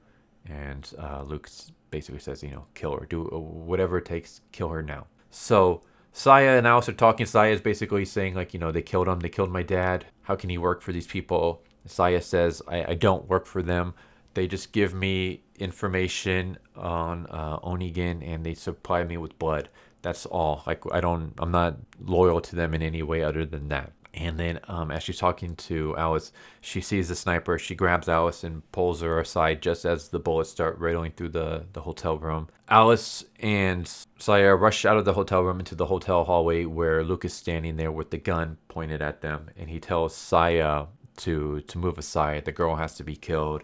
[SPEAKER 1] And Luke basically says, kill her. Do whatever it takes. Kill her now. So Saya and Alice are talking. Saya is basically saying, they killed him. They killed my dad. How can he work for these people? Saya says, I don't work for them. They just give me information on Onigen, and they supply me with blood. That's all. I'm not loyal to them in any way other than that. And then as she's talking to Alice, she sees the sniper. She grabs Alice and pulls her aside just as the bullets start rattling through the hotel room. Alice and Saya rush out of the hotel room into the hotel hallway where Luke is standing there with the gun pointed at them. And he tells Saya to move aside. The girl has to be killed.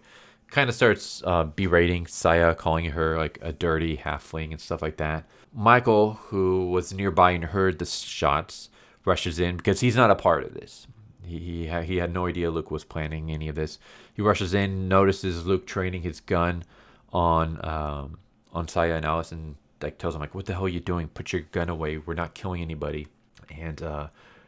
[SPEAKER 1] Kind of starts berating Saya, calling her like a dirty halfling and stuff like that. Michael, who was nearby and heard the shots, rushes in because he's not a part of this. He had no idea Luke was planning any of this. He rushes in, notices Luke training his gun on Saya and Alice, and tells him what the hell are you doing? Put your gun away. We're not killing anybody. And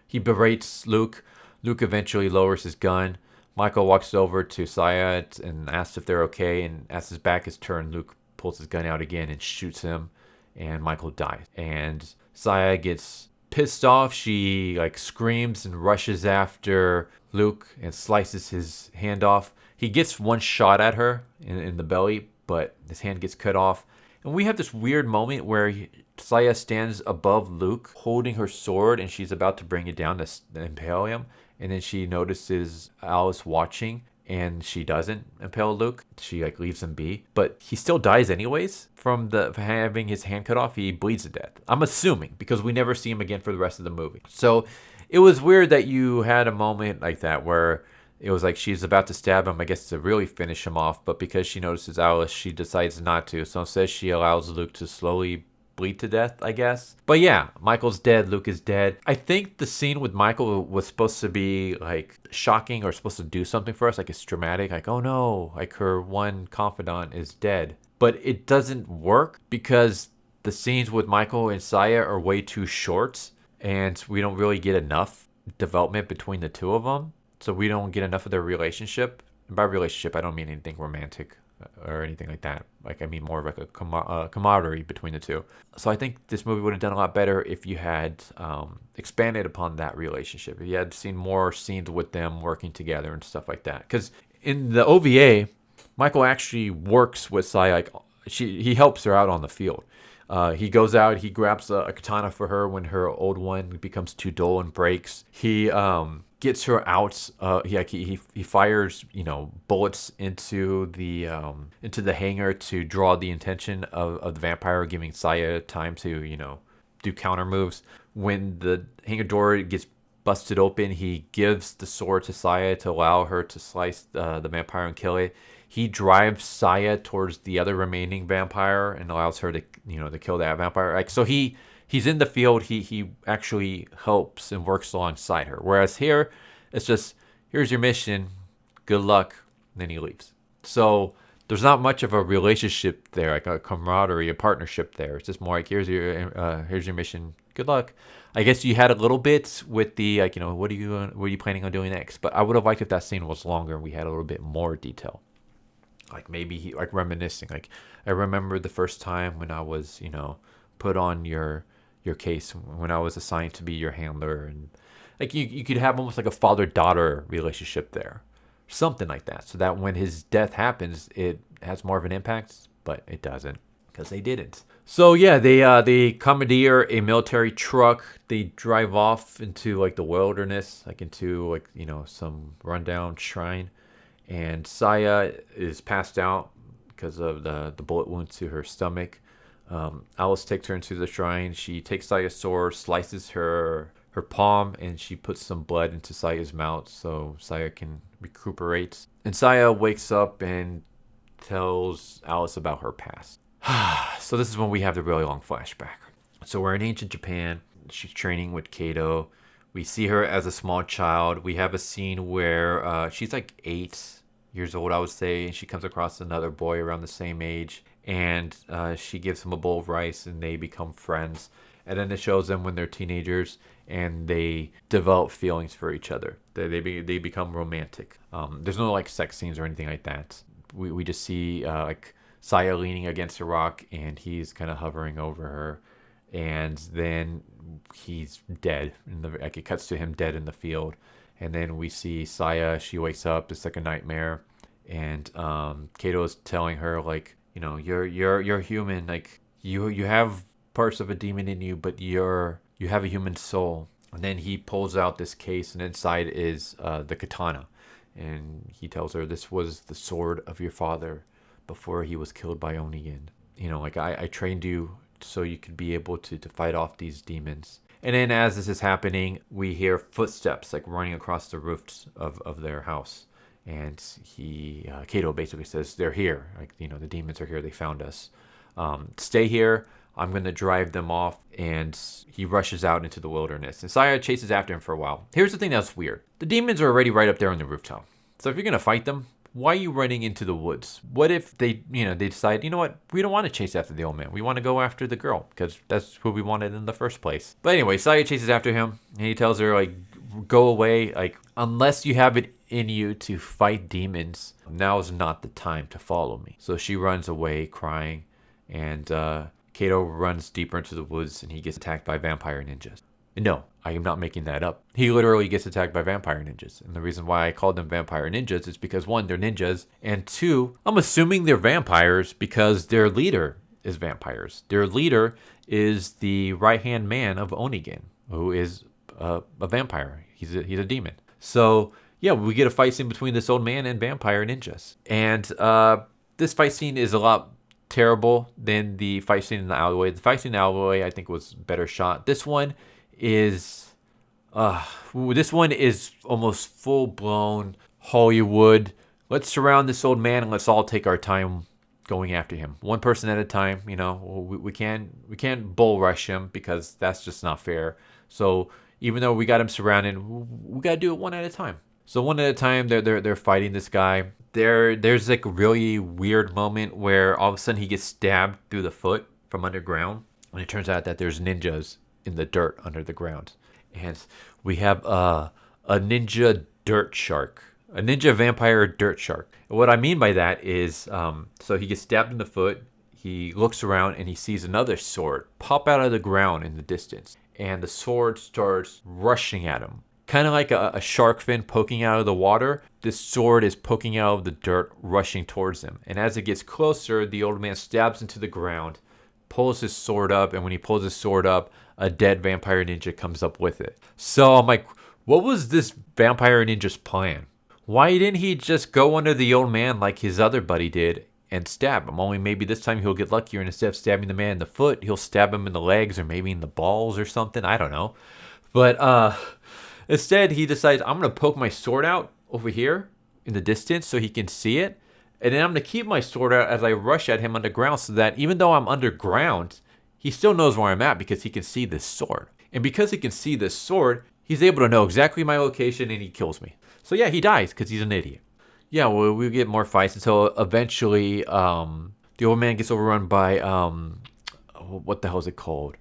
[SPEAKER 1] he berates Luke. Luke eventually lowers his gun. Michael walks over to Saya and asks if they're okay. And as his back is turned, Luke pulls his gun out again and shoots him. And Michael dies. And Saya gets pissed off. She screams and rushes after Luke and slices his hand off. He gets one shot at her in the belly, but his hand gets cut off. And we have this weird moment where Saya stands above Luke holding her sword, and she's about to bring it down to impale him. And then she notices Alice watching, and she doesn't impale Luke. She leaves him be, but he still dies anyways from having his hand cut off. He bleeds to death, I'm assuming, because we never see him again for the rest of the movie. So it was weird that you had a moment like that where it was she's about to stab him, I guess, to really finish him off, but because she notices Alice, she decides not to. So instead she allows Luke to slowly bleed to death, I guess. But yeah, Michael's dead. Luke is dead. I think the scene with Michael was supposed to be shocking or supposed to do something for us. It's dramatic. Oh no, her one confidant is dead. But it doesn't work because the scenes with Michael and Saya are way too short, and we don't really get enough development between the two of them. So we don't get enough of their relationship. And by relationship, I don't mean anything romantic or anything like that. I mean more of a camaraderie between the two. So I think this movie would have done a lot better if you had expanded upon that relationship. If you had seen more scenes with them working together and stuff like that. Because in the OVA, Michael actually works with Saya. He helps her out on the field. He goes out, he grabs a katana for her when her old one becomes too dull and breaks. He gets her out. He fires bullets into the hangar to draw the attention of the vampire, giving Saya time to do counter moves. when the hangar door gets busted open, he gives the sword to Saya to allow her to slice the vampire and kill it. He drives Saya towards the other remaining vampire and allows her to, to kill that vampire. Like, so he's in the field. He actually helps and works alongside her. Whereas here, it's just, here's your mission, good luck, and then he leaves. So there's not much of a relationship there, like a camaraderie, a partnership there. It's just more like, here's your mission, good luck. I guess you had a little bit with the, like, what are you planning on doing next? But I would have liked if that scene was longer and we had a little bit more detail. Like maybe like reminiscing. Like, I remember the first time when I was, put on your case, when I was assigned to be your handler, and like you could have almost like a father-daughter relationship there. Something like that. So that when his death happens, it has more of an impact, but it doesn't because they didn't. So yeah, they commandeer a military truck. They drive off into like the wilderness, like into like, some rundown shrine. And Saya is passed out because of the bullet wound to her stomach. Alice takes her into the shrine. She takes Saya's sword, slices her palm, and she puts some blood into Saya's mouth so Saya can recuperate. And Saya wakes up and tells Alice about her past. So this is when we have the really long flashback. So we're in ancient Japan. She's training with Kato. We see her as a small child. We have a scene where she's like 8 years old, I would say, and she comes across another boy around the same age, and she gives him a bowl of rice, and they become friends. And then it shows them when they're teenagers, and they develop feelings for each other. They become romantic. There's no like sex scenes or anything like that. We just see like Saya leaning against a rock, and he's kind of hovering over her, and then he's dead. Like it cuts to him dead in the field, and then we see Saya. She wakes up. It's like a nightmare, and Kato is telling her like, you're human. Like you have parts of a demon in you, but you have a human soul. And then he pulls out this case, and inside is the katana, and he tells her, this was the sword of your father before he was killed by Onigen. Like I trained you so you could be able to fight off these demons. And then as this is happening, we hear footsteps like running across the roofs of their house. And Kato basically says, they're here. Like, the demons are here. They found us. Stay here. I'm going to drive them off. And he rushes out into the wilderness. And Saya chases after him for a while. Here's the thing that's weird. The demons are already right up there on the rooftop. So if you're going to fight them, why are you running into the woods? What if they decide, we don't want to chase after the old man. We want to go after the girl because that's who we wanted in the first place. But anyway, Saya chases after him, and he tells her, like, go away. Like, unless you have it in you to fight demons, now is not the time to follow me. So she runs away crying, and Kato runs deeper into the woods, and he gets attacked by vampire ninjas. No, I am not making that up. He literally gets attacked by vampire ninjas. And the reason why I called them vampire ninjas is because, 1, they're ninjas. And 2, I'm assuming they're vampires because their leader is vampires. Their leader is the right-hand man of Onigen, who is a vampire. He's a demon. So, yeah, we get a fight scene between this old man and vampire ninjas. And this fight scene is a lot terrible than the fight scene in the alleyway. The fight scene in the alleyway, I think, was better shot. This one is almost full-blown Hollywood. Let's surround this old man and let's all take our time going after him, one person at a time. We can't bull rush him because that's just not fair. So even though we got him surrounded, we got to do it one at a time. So one at a time, they're fighting this guy. There's like a really weird moment where all of a sudden he gets stabbed through the foot from underground, and it turns out that there's ninjas in the dirt under the ground. And we have a ninja dirt shark, a ninja vampire dirt shark. And what I mean by that is, so he gets stabbed in the foot, he looks around and he sees another sword pop out of the ground in the distance. And the sword starts rushing at him. Kind of like a shark fin poking out of the water. This sword is poking out of the dirt, rushing towards him. And as it gets closer, the old man stabs into the ground, pulls his sword up, and when he pulls his sword up, a dead vampire ninja comes up with it. So I'm like, what was this vampire ninja's plan? Why didn't he just go under the old man like his other buddy did and stab him. Only maybe this time he'll get luckier, and instead of stabbing the man in the foot, he'll stab him in the legs or maybe in the balls or something. I don't know. But instead, he decides, I'm going to poke my sword out over here in the distance so he can see it. And then I'm going to keep my sword out as I rush at him underground so that even though I'm underground, he still knows where I'm at because he can see this sword. And because he can see this sword, he's able to know exactly my location and he kills me. So yeah, he dies because he's an idiot. Yeah, well, we get more fights until eventually the old man gets overrun by, what the hell is it called?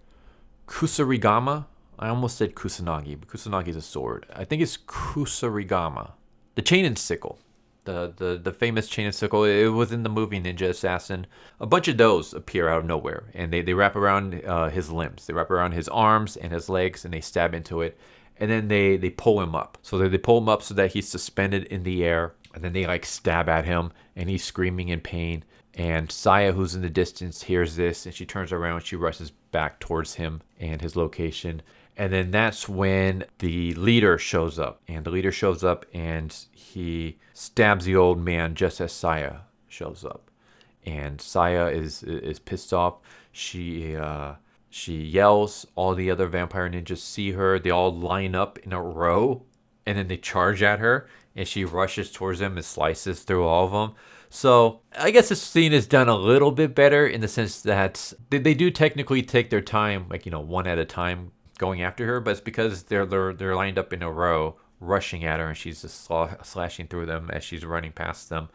[SPEAKER 1] Kusarigama? I almost said Kusanagi, but Kusanagi is a sword. I think it's Kusarigama. The chain and sickle. The famous chain and sickle. It was in the movie Ninja Assassin. A bunch of those appear out of nowhere, and they wrap around his limbs. They wrap around his arms and his legs, and they stab into it. And then they pull him up. So they pull him up so that he's suspended in the air. And then they like stab at him, and he's screaming in pain. And Saya, who's in the distance, hears this, and she turns around. She rushes back towards him and his location. And then that's when the leader shows up. And the leader shows up, and he stabs the old man just as Saya shows up. And Saya is pissed off. She yells. All the other vampire ninjas see her. They all line up in a row, and then they charge at her. And she rushes towards them and slices through all of them. So I guess this scene is done a little bit better in the sense that they do technically take their time, like, one at a time going after her. But it's because they're lined up in a row, rushing at her, and she's just slashing through them as she's running past them.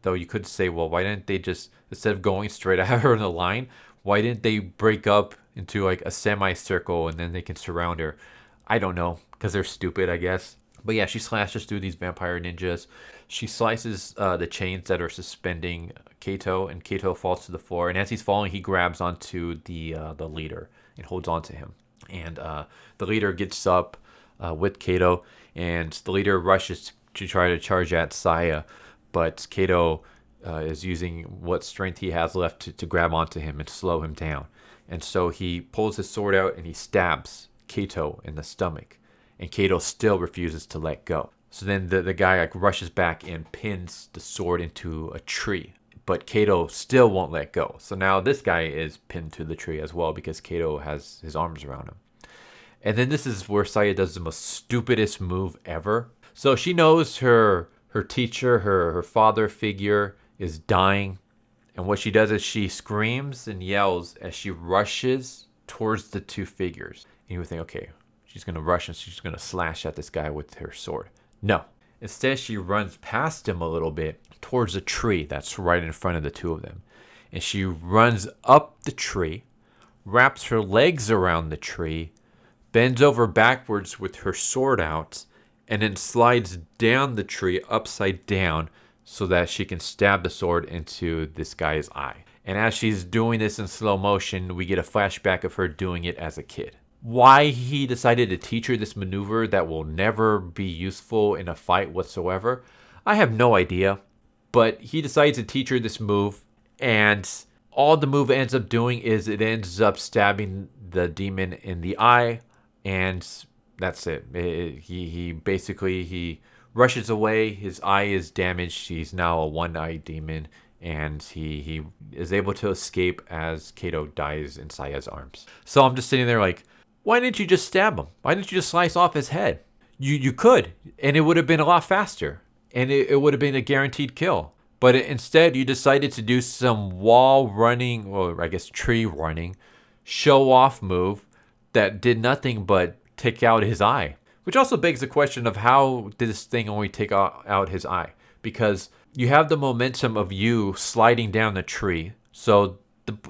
[SPEAKER 1] Though you could say, well, why didn't they just, instead of going straight at her in the line, why didn't they break up into like a semicircle and then they can surround her? I don't know, because they're stupid, I guess. But yeah, she slashes through these vampire ninjas. She slices the chains that are suspending Kato, and Kato falls to the floor. And as he's falling, he grabs onto the leader and holds onto him. And the leader gets up with Kato, and the leader rushes to try to charge at Saya. But Kato is using what strength he has left to grab onto him and slow him down. And so he pulls his sword out and he stabs Kato in the stomach. And Kato still refuses to let go. So then the guy like rushes back and pins the sword into a tree. But Kato still won't let go. So now this guy is pinned to the tree as well because Kato has his arms around him. And then this is where Saya does the most stupidest move ever. So she knows her teacher, her father figure is dying. And what she does is she screams and yells as she rushes towards the two figures. And you would think, okay, she's going to rush and she's going to slash at this guy with her sword. No. Instead, she runs past him a little bit towards a tree that's right in front of the two of them. And she runs up the tree, wraps her legs around the tree, bends over backwards with her sword out, and then slides down the tree upside down so that she can stab the sword into this guy's eye. And as she's doing this in slow motion, we get a flashback of her doing it as a kid. Why he decided to teach her this maneuver that will never be useful in a fight whatsoever, I have no idea. But he decides to teach her this move, and all the move ends up doing is it ends up stabbing the demon in the eye, and that's it. He basically rushes away. His eye is damaged. He's now a one-eyed demon, and he is able to escape as Kato dies in Saya's arms. So I'm just sitting there like, why didn't you just stab him? Why didn't you just slice off his head? You could, and it would have been a lot faster, and it would have been a guaranteed kill. But instead, you decided to do some wall running, or I guess tree running, show-off move that did nothing but take out his eye. Which also begs the question of how did this thing only take out his eye? Because you have the momentum of you sliding down the tree. So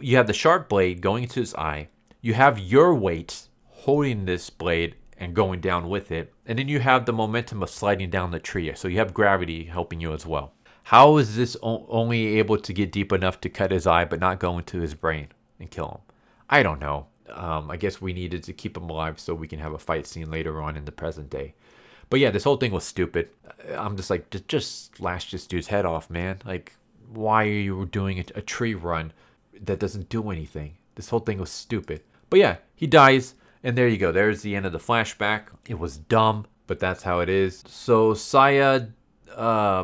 [SPEAKER 1] you have the sharp blade going into his eye. You have your weight holding this blade and going down with it. And then you have the momentum of sliding down the tree. So you have gravity helping you as well. How is this only able to get deep enough to cut his eye but not go into his brain and kill him? I don't know. I guess we needed to keep him alive so we can have a fight scene later on in the present day. But yeah, this whole thing was stupid. I'm just like, just slash this dude's head off, man. Like, why are you doing a tree run that doesn't do anything? This whole thing was stupid. But yeah, he dies, and there you go. There's the end of the flashback. It was dumb, but that's how it is. So Saya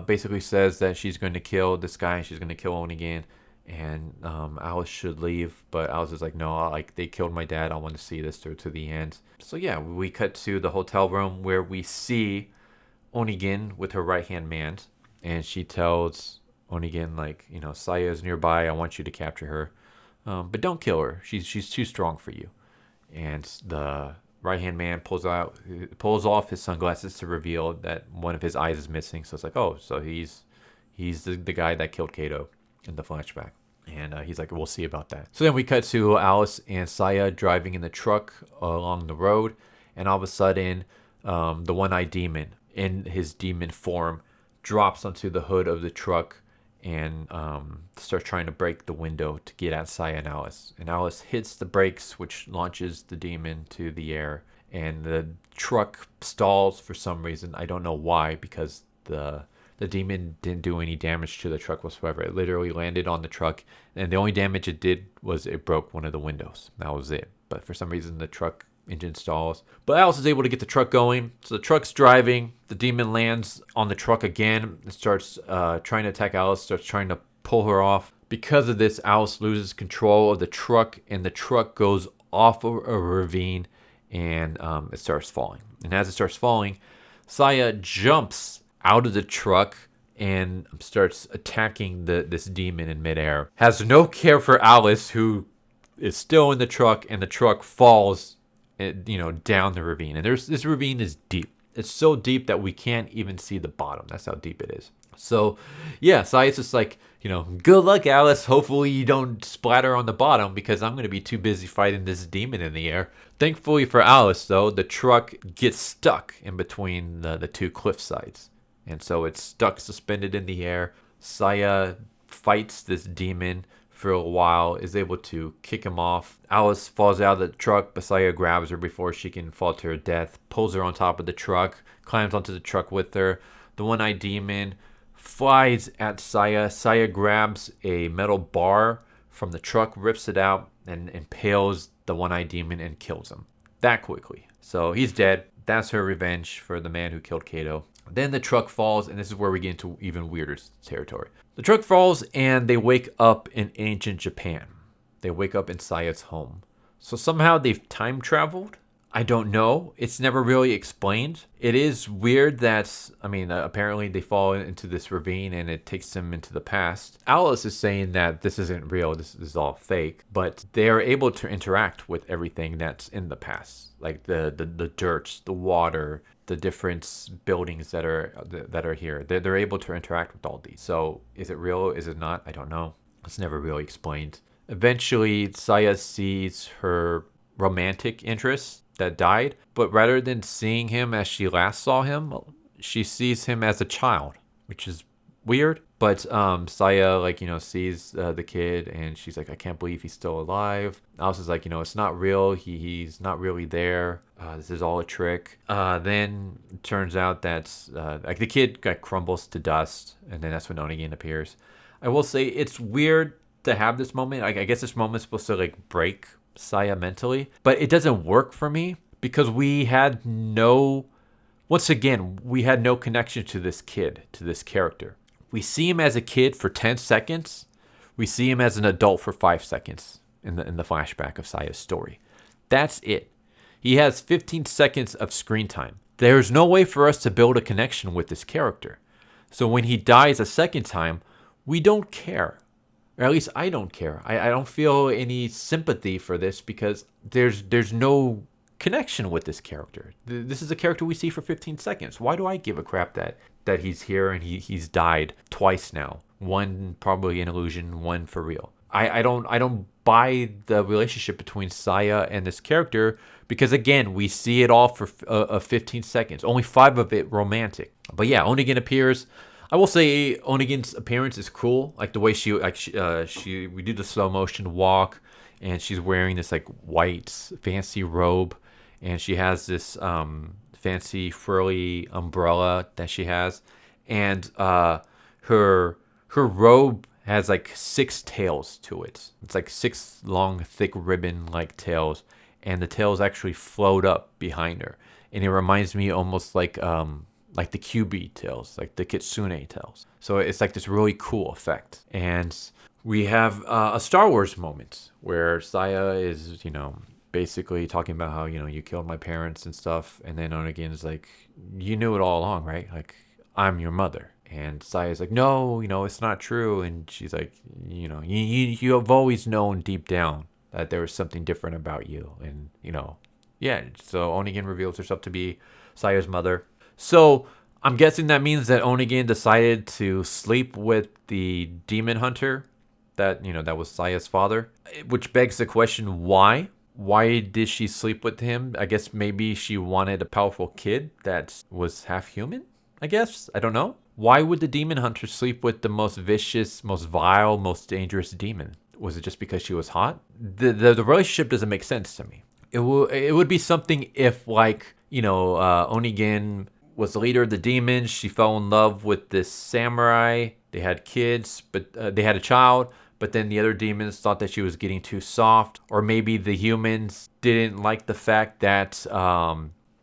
[SPEAKER 1] basically says that she's going to kill this guy. She's going to kill Onigen, and Alice should leave. But Alice is like, no, like they killed my dad. I want to see this through to the end. So yeah, we cut to the hotel room where we see Onigen with her right hand man, and she tells Onigen like, Saya is nearby. I want you to capture her, but don't kill her. She's too strong for you. And the right hand man pulls off his sunglasses to reveal that one of his eyes is missing. So it's like, oh, so he's the guy that killed Kato in the flashback. And he's like, we'll see about that. So then we cut to Alice and Saya driving in the truck along the road, and all of a sudden, the one-eyed demon in his demon form drops onto the hood of the truck and starts trying to break the window to get at Saya and Alice. And Alice hits the brakes, which launches the demon to the air. And the truck stalls for some reason. I don't know why, because the demon didn't do any damage to the truck whatsoever. It literally landed on the truck, and the only damage it did was it broke one of the windows. That was it. But for some reason, the truck engine stalls. But Alice is able to get the truck going. So the truck's driving. The demon lands on the truck again and starts trying to attack Alice, starts trying to pull her off. Because of this, Alice loses control of the truck, and the truck goes off a ravine, and it starts falling. And as it starts falling, Saya jumps out of the truck and starts attacking this demon in midair. Has no care for Alice, who is still in the truck, and the truck falls down the ravine. And this ravine is deep. It's so deep that we can't even see the bottom. That's how deep it is. So yeah, Saya's just like, good luck, Alice. Hopefully you don't splatter on the bottom, because I'm going to be too busy fighting this demon in the air. Thankfully for Alice, though, the truck gets stuck in between the two cliff sides. And so it's stuck suspended in the air. Saya fights this demon for a while, is able to kick him off. Alice falls out of the truck, but Saya grabs her before she can fall to her death, pulls her on top of the truck, climbs onto the truck with her. The one-eyed demon flies at Saya. Saya grabs a metal bar from the truck, rips it out, and impales the one-eyed demon and kills him that quickly. So he's dead. That's her revenge for the man who killed Kato. Then the truck falls, and this is where we get into even weirder territory. The truck falls, and they wake up in ancient Japan. They wake up in Saya's home. So somehow they've time traveled? I don't know. It's never really explained. It is weird that, apparently they fall into this ravine and it takes them into the past. Alice is saying that this isn't real, this is all fake, but they are able to interact with everything that's in the past. Like the dirt, the water, the different buildings that are here. They're able to interact with all these. So is it real? Is it not? I don't know. It's never really explained. Eventually, Saya sees her romantic interest that died, but rather than seeing him as she last saw him, she sees him as a child, which is weird. But Saya sees the kid, and she's like, I can't believe he's still alive. Alice is like, it's not real. He's not really there. This is all a trick. Then it turns out that the kid crumbles to dust, and then that's when Onigen appears. I will say it's weird to have this moment. I guess this moment is supposed to break Saya mentally, but it doesn't work for me because we had no connection to this kid, to this character. We see him as a kid for 10 seconds. We see him as an adult for 5 seconds in the flashback of Saya's story. That's it. He has 15 seconds of screen time. There's no way for us to build a connection with this character. So when he dies a second time, we don't care. Or at least I don't care. I don't feel any sympathy for this because there's no connection with this character. This is a character we see for 15 seconds. Why do I give a crap that he's here and he's died twice now? One probably an illusion, one for real. I don't buy the relationship between Saya and this character because again, we see it all for 15 seconds. Only 5 of it romantic. But yeah, Onigen appears. I will say Onigen's appearance is cool. Like the way we do the slow motion walk, and she's wearing this white fancy robe, and she has this fancy frilly umbrella that she has, and her robe has 6 tails to it. It's 6 long, thick ribbon tails, and the tails actually float up behind her, and it reminds me almost like the QB tails, like the Kitsune tails. So it's like this really cool effect. And we have a Star Wars moment where Saya is, basically talking about how, you killed my parents and stuff. And then Onigen is like, you knew it all along, right? Like, I'm your mother. And Saya's like, no, it's not true. And she's like, you have always known deep down that there was something different about you. And, yeah. So Onigen reveals herself to be Saya's mother. So I'm guessing that means that Onigen decided to sleep with the demon hunter that was Saya's father, which begs the question, why? Why did she sleep with him? I guess maybe she wanted a powerful kid that was half human, I guess. I don't know. Why would the demon hunter sleep with the most vicious, most vile, most dangerous demon? Was it just because she was hot? The relationship doesn't make sense to me. It would be something if, like, Onigen was the leader of the demons. She fell in love with this samurai. They had kids, but they had a child. But then the other demons thought that she was getting too soft. Or maybe the humans didn't like the fact that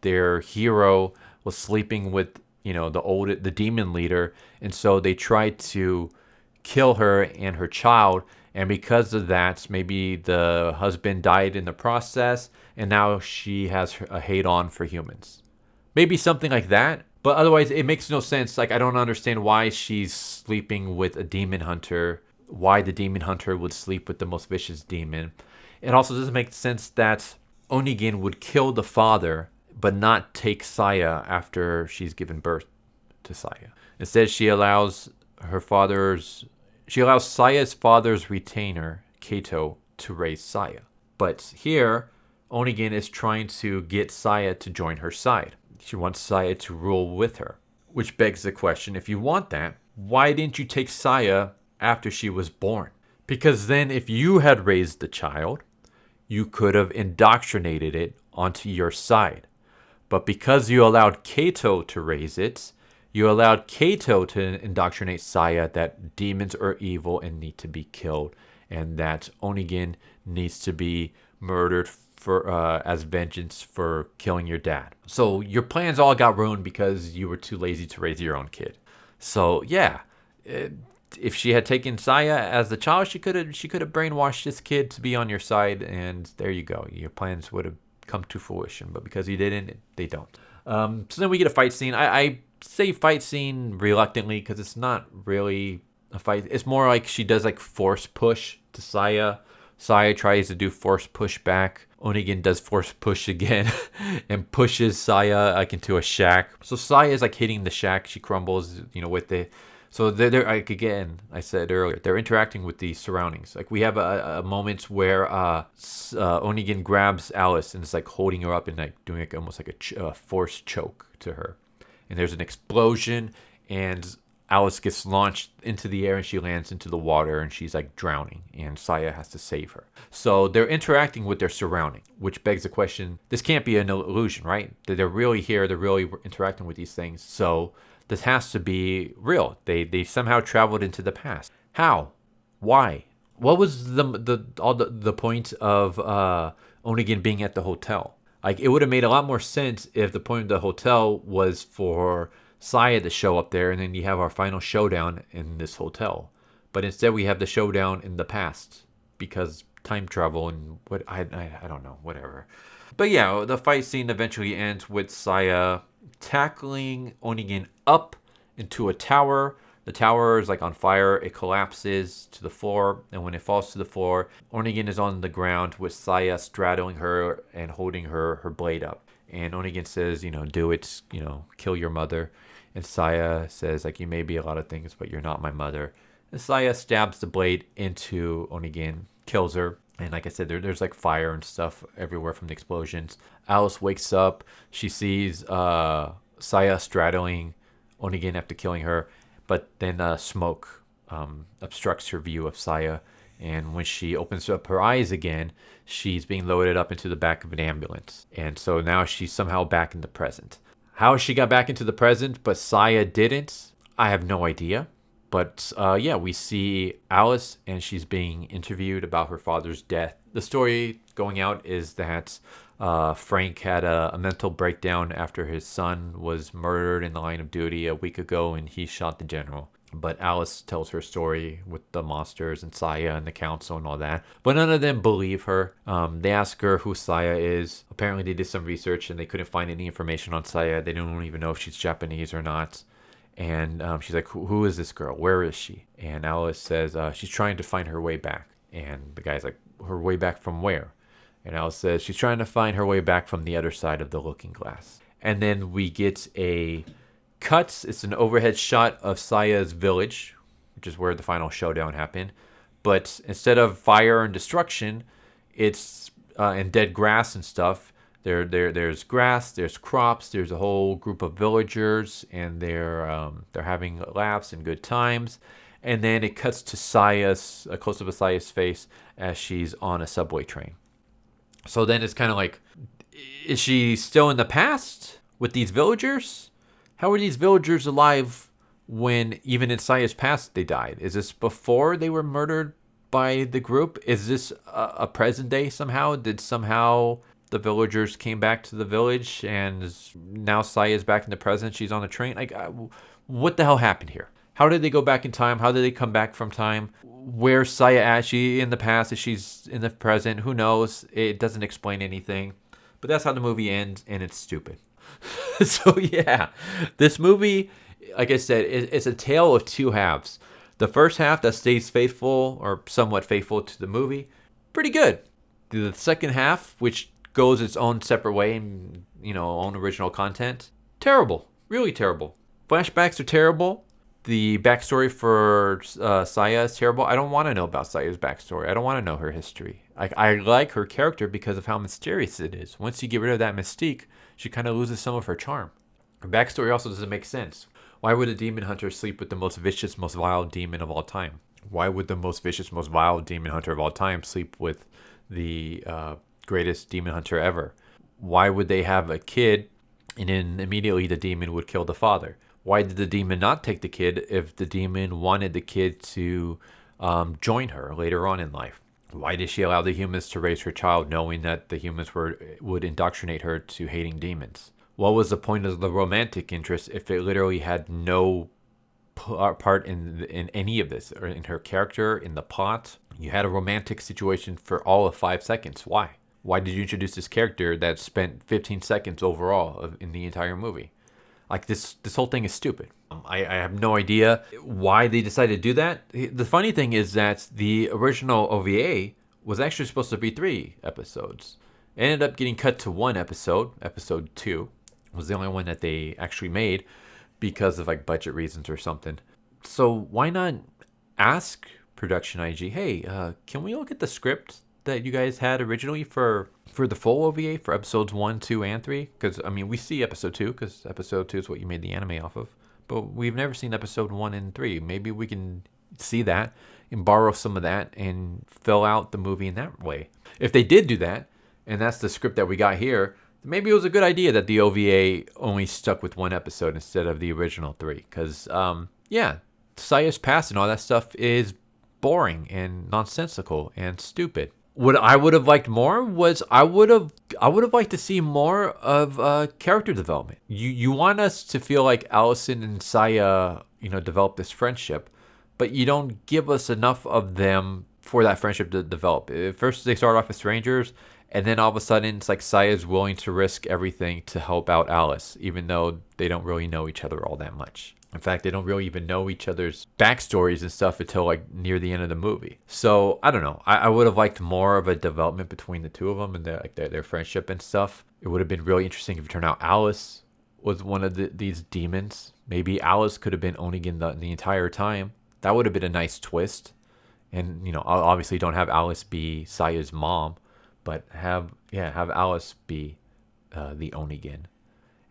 [SPEAKER 1] their hero was sleeping with, the demon leader. And so they tried to kill her and her child. And because of that, maybe the husband died in the process. And now she has a hate on for humans. Maybe something like that. But otherwise, it makes no sense. Like, I don't understand why she's sleeping with a demon hunter. Why the demon hunter would sleep with the most vicious demon. It also doesn't make sense that Onigen would kill the father, but not take Saya after she's given birth to Saya. Instead, she allows Saya's father's retainer, Kato, to raise Saya. But here, Onigen is trying to get Saya to join her side. She wants Saya to rule with her. Which begs the question, if you want that, why didn't you take Saya after she was born? Because then if you had raised the child, you could have indoctrinated it onto your side. But because you allowed Kato to raise it, you allowed Kato to indoctrinate Saya that demons are evil and need to be killed, and that Onigen needs to be murdered for as vengeance for killing your dad. So your plans all got ruined because you were too lazy to raise your own kid. So yeah, if she had taken Saya as the child, she could have brainwashed this kid to be on your side, and there you go. Your plans would have come to fruition. But because you didn't, they don't. So then we get a fight scene. I say fight scene reluctantly because it's not really a fight. It's more like she does like force push to Saya. Saya tries to do force push back. Onigen does force push again and pushes Saya like into a shack. So Saya is like hitting the shack. She crumbles, with it. So they're like, again, I said earlier, they're interacting with the surroundings. Like we have a moment where Onigen grabs Alice and is like holding her up and like doing like almost like a force choke to her. And there's an explosion and Alice gets launched into the air and she lands into the water and she's like drowning and Saya has to save her. So they're interacting with their surrounding, which begs the question, this can't be an illusion, right? They're really here, they're really interacting with these things. So this has to be real. They somehow traveled into the past. How? Why? What was the point of Onigen being at the hotel? Like it would have made a lot more sense if the point of the hotel was for Saya to show up there, and then you have our final showdown in this hotel. But instead, we have the showdown in the past because time travel and what I don't know, whatever. But yeah, the fight scene eventually ends with Saya tackling Onigen up into a tower. The tower is like on fire. It collapses to the floor, and when it falls to the floor, Onigen is on the ground with Saya straddling her and holding her blade up. And Onigen says, do it, kill your mother. And Saya says, like, you may be a lot of things, but you're not my mother. And Saya stabs the blade into Onigen, kills her. And like I said, there's like fire and stuff everywhere from the explosions. Alice wakes up. She sees Saya straddling Onigen after killing her. But then smoke obstructs her view of Saya. And when she opens up her eyes again, she's being loaded up into the back of an ambulance. And so now she's somehow back in the present. How she got back into the present, but Saya didn't, I have no idea. But yeah, we see Alice, and she's being interviewed about her father's death. The story going out is that Frank had a mental breakdown after his son was murdered in the line of duty a week ago, and he shot the general. But Alice tells her story with the monsters and Saya and the council and all that. But none of them believe her. They ask her who Saya is. Apparently they did some research and they couldn't find any information on Saya. They don't even know if she's Japanese or not. And she's like, who is this girl? Where is she? And Alice says she's trying to find her way back. And the guy's like, her way back from where? And Alice says she's trying to find her way back from the other side of the looking glass. And then we get a cut. It's an overhead shot of Saya's village, which is where the final showdown happened. But instead of fire and destruction, it's and dead grass and stuff. There's grass, there's crops, there's a whole group of villagers, and they're having laughs and good times. And then it cuts to a close up of Saya's face as she's on a subway train. So then it's kind of like, is she still in the past with these villagers? How are these villagers alive when even in Saya's past they died? Is this before they were murdered by the group? Is this a present day somehow? Did somehow the villagers came back to the village and now Saya's back in the present? She's on a train? Like, what the hell happened here? How did they go back in time? How did they come back from time? Where's Saya at? She in the past? Is she's in the present? Who knows? It doesn't explain anything. But that's how the movie ends, and it's stupid. So yeah, this movie, like I said, it's a tale of two halves. The first half that stays faithful or somewhat faithful to the movie, pretty good. The second half, which goes its own separate way and, own original content, terrible. Really terrible. Flashbacks are terrible. The backstory for Saya is terrible. I don't want to know about Saya's backstory. I don't want to know her history. I like her character because of how mysterious it is. Once you get rid of that mystique, she kind of loses some of her charm. Her backstory also doesn't make sense. Why would a demon hunter sleep with the most vicious, most vile demon of all time? Why would the most vicious, most vile demon hunter of all time sleep with the greatest demon hunter ever? Why would they have a kid and then immediately the demon would kill the father? Why did the demon not take the kid if the demon wanted the kid to join her later on in life? Why did she allow the humans to raise her child knowing that the humans would indoctrinate her to hating demons? What was the point of the romantic interest if it literally had no part in any of this, or in her character, in the plot? You had a romantic situation for all of 5 seconds. Why? Why did you introduce this character that spent 15 seconds overall in the entire movie? Like, this whole thing is stupid. I have no idea why they decided to do that. The funny thing is that the original OVA was actually supposed to be 3 episodes. It ended up getting cut to 1 episode. Episode 2 was the only one that they actually made because of like budget reasons or something. So why not ask Production IG, hey, can we look at the script that you guys had originally for the full OVA for episodes 1, 2, and 3? Because, I mean, we see episode 2 because episode 2 is what you made the anime off of. But we've never seen episode 1 and 3. Maybe we can see that and borrow some of that and fill out the movie in that way. If they did do that, and that's the script that we got here, maybe it was a good idea that the OVA only stuck with 1 episode instead of the original 3. Because, yeah, Saya's past and all that stuff is boring and nonsensical and stupid. What I would have liked more was I would have liked to see more of character development. You want us to feel like Allison and Saya, develop this friendship, but you don't give us enough of them for that friendship to develop. At first they start off as strangers, and then all of a sudden it's like Saya's willing to risk everything to help out Alice, even though they don't really know each other all that much. In fact, they don't really even know each other's backstories and stuff until like near the end of the movie. So I don't know. I would have liked more of a development between the two of them and their friendship and stuff. It would have been really interesting if it turned out Alice was one of these demons. Maybe Alice could have been Onigen the entire time. That would have been a nice twist. And obviously don't have Alice be Saya's mom, but have Alice be the Onigen.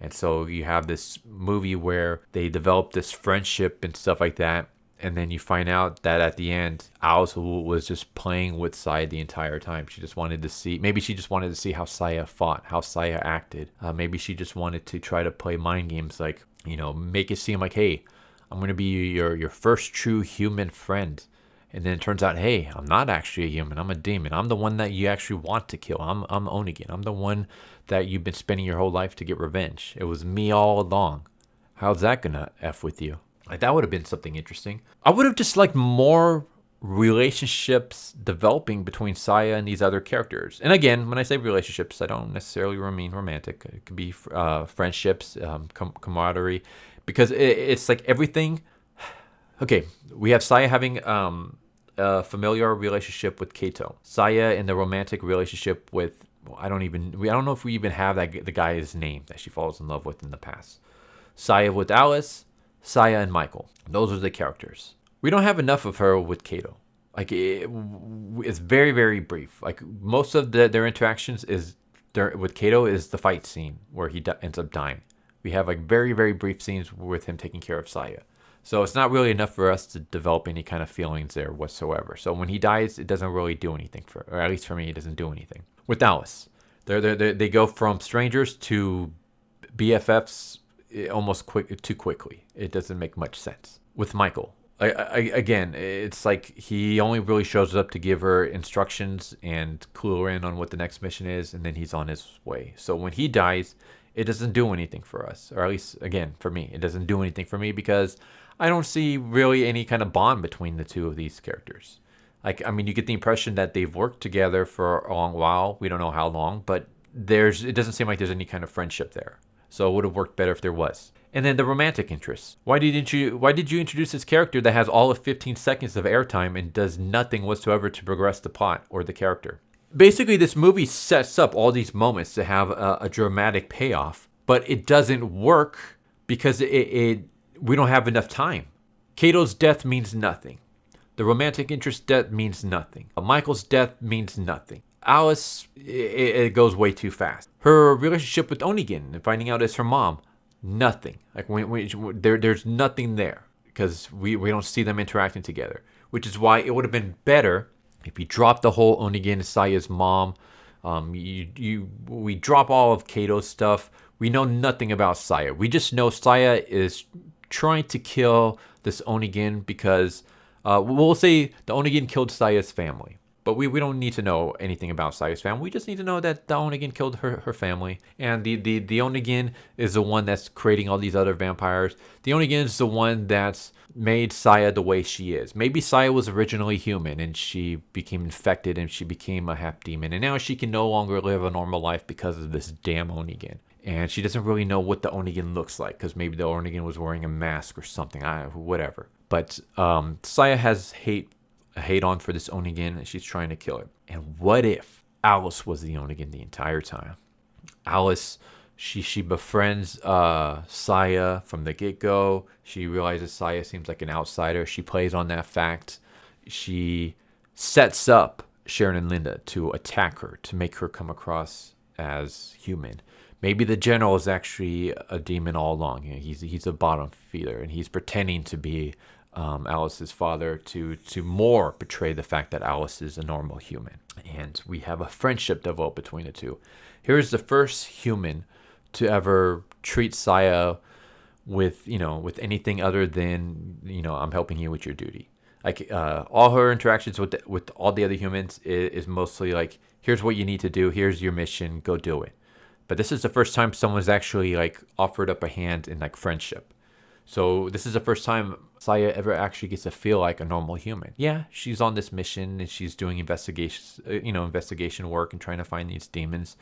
[SPEAKER 1] And so you have this movie where they develop this friendship and stuff like that. And then you find out that at the end, Alice was just playing with Saya the entire time. She just wanted to see, maybe she just wanted to see how Saya fought, how Saya acted. Maybe she just wanted to try to play mind games, like, make it seem like, hey, I'm going to be your first true human friend. And then it turns out, hey, I'm not actually a human. I'm a demon. I'm the one that you actually want to kill. I'm Onigen. I'm the one that you've been spending your whole life to get revenge. It was me all along. How's that gonna F with you? Like, that would have been something interesting. I would have just liked more relationships developing between Saya and these other characters. And again, when I say relationships, I don't necessarily mean romantic. It could be friendships, camaraderie, because it's like everything. Okay, we have Saya having a familiar relationship with Kato. Saya in the romantic relationship with, I don't know if we even have the guy's name that she falls in love with in the past. Saya with Alice, Saya and Michael. Those are the characters. We don't have enough of her with Kato. Like, it's very, very brief. Like, most of their interactions with Kato is the fight scene where he ends up dying. We have like very, very brief scenes with him taking care of Saya. So it's not really enough for us to develop any kind of feelings there whatsoever. So when he dies, it doesn't really do anything or at least for me, it doesn't do anything. With Alice, they go from strangers to BFFs almost too quickly. It doesn't make much sense. With Michael, again, it's like he only really shows up to give her instructions and clue her in on what the next mission is, and then he's on his way. So when he dies, it doesn't do anything for us, or at least, again, for me, it doesn't do anything for me because I don't see really any kind of bond between the two of these characters. Like, I mean, you get the impression that they've worked together for a long while. We don't know how long, but it doesn't seem like there's any kind of friendship there. So it would have worked better if there was. And then the romantic interest. Why did you introduce this character that has all of 15 seconds of airtime and does nothing whatsoever to progress the plot or the character? Basically, this movie sets up all these moments to have a dramatic payoff, but it doesn't work because we don't have enough time. Kato's death means nothing. The romantic interest death means nothing. Michael's death means nothing. Alice, it goes way too fast. Her relationship with Onigen and finding out it's her mom, nothing. Like, there's nothing there because we don't see them interacting together, which is why it would have been better if you drop the whole Onigen, Saya's mom. We drop all of Kato's stuff. We know nothing about Saya. We just know Saya is trying to kill this Onigen because we'll say the Onigen killed Saya's family. But we don't need to know anything about Saya's family. We just need to know that the Onigen killed her family. And the Onigen is the one that's creating all these other vampires. The Onigen is the one that's made Saya the way she is. Maybe Saya was originally human and she became infected and she became a half demon. And now she can no longer live a normal life because of this damn Onigen. And she doesn't really know what the Onigen looks like because maybe the Onigen was wearing a mask or something. Whatever. But Saya has a hate on for this Onigen and she's trying to kill it. And what if Alice was the Onigen the entire time? Alice, she befriends Saya from the get-go. She realizes Saya seems like an outsider. She plays on that fact. She sets up Sharon and Linda to attack her, to make her come across as human. Maybe the general is actually a demon all along. You know, he's a bottom feeder and he's pretending to be Alice's father to more betray the fact that Alice is a normal human. And we have a friendship develop between the two. Here's the first human to ever treat Saya with anything other than, I'm helping you with your duty. Like, all her interactions with all the other humans is mostly like, here's what you need to do, here's your mission, go do it. But this is the first time someone's actually like offered up a hand in like friendship. So this is the first time Saya ever actually gets to feel like a normal human. Yeah, she's on this mission and she's doing investigation work and trying to find these demons.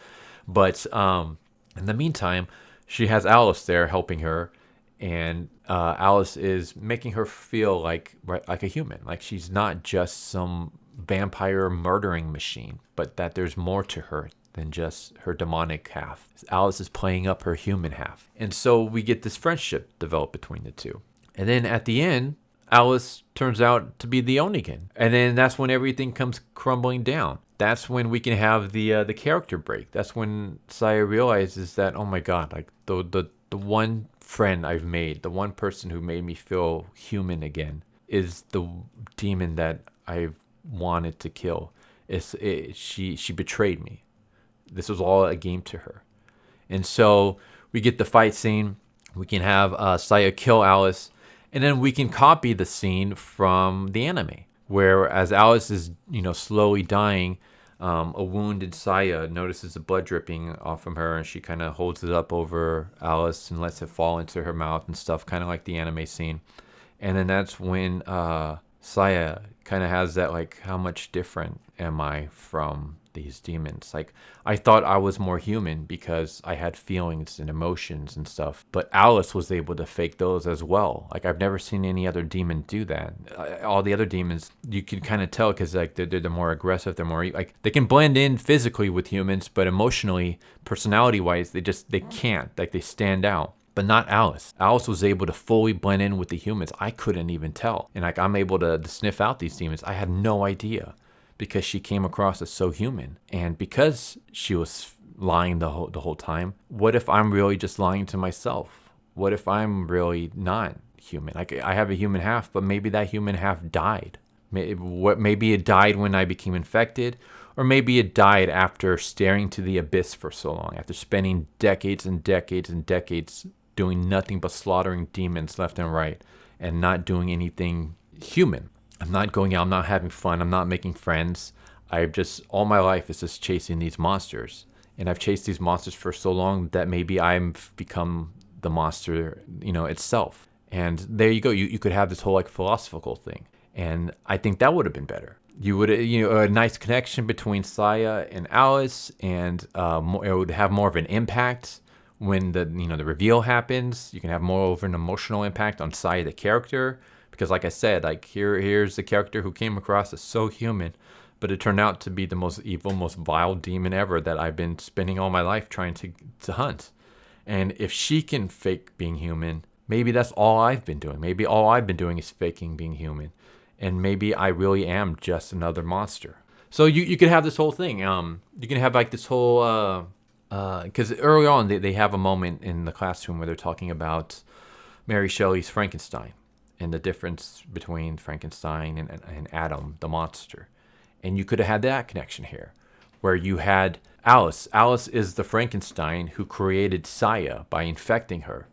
[SPEAKER 1] But in the meantime, she has Alice there helping her, and Alice is making her feel like a human. Like she's not just some vampire murdering machine, but that there's more to her than just her demonic half. Alice is playing up her human half. And so we get this friendship develop between the two. And then at the end, Alice turns out to be the Onigen. And then that's when everything comes crumbling down. That's when we can have the character break. That's when Saya realizes that, oh my God, like the one friend I've made, the one person who made me feel human again, is the demon that I wanted to kill. She betrayed me. This was all a game to her. And so we get the fight scene. We can have Saya kill Alice. And then we can copy the scene from the anime. where as Alice is, slowly dying, a wounded Saya notices the blood dripping off from her, and she kind of holds it up over Alice and lets it fall into her mouth and stuff, kind of like the anime scene. And then that's when Saya kind of has that, like, how much different am I from these demons? Like, I thought I was more human because I had feelings and emotions and stuff, but Alice was able to fake those as well. Like, I've never seen any other demon do that. All the other demons, you can kind of tell because, like, they're more aggressive. They're more, like, they can blend in physically with humans, but emotionally, personality wise, they can't. Like, they stand out. But not Alice. Alice was able to fully blend in with the humans. I couldn't even tell. And, like, I'm able to sniff out these demons. I had no idea because she came across as so human. And because she was lying the whole time, what if I'm really just lying to myself? What if I'm really not human? Like, I have a human half, but maybe that human half died. Maybe it died when I became infected, or maybe it died after staring to the abyss for so long, after spending decades and decades and decades doing nothing but slaughtering demons left and right and not doing anything human. I'm not going out, I'm not having fun, I'm not making friends. All my life is just chasing these monsters. And I've chased these monsters for so long that maybe I've become the monster, itself. And there you go. You could have this whole, like, philosophical thing. And I think that would have been better. You would, a nice connection between Saya and Alice, and it would have more of an impact when the reveal happens. You can have more of an emotional impact on Saya the character, because, like I said, like, here's the character who came across as so human, but it turned out to be the most evil, most vile demon ever that I've been spending all my life trying to hunt. And if she can fake being human, maybe that's all I've been doing. Maybe all I've been doing is faking being human, and maybe I really am just another monster. So you could have this whole thing. You can have, like, this whole because early on they have a moment in the classroom where they're talking about Mary Shelley's Frankenstein and the difference between Frankenstein and Adam, the monster. And you could have had that connection here, where you had Alice. Alice is the Frankenstein who created Saya by infecting her.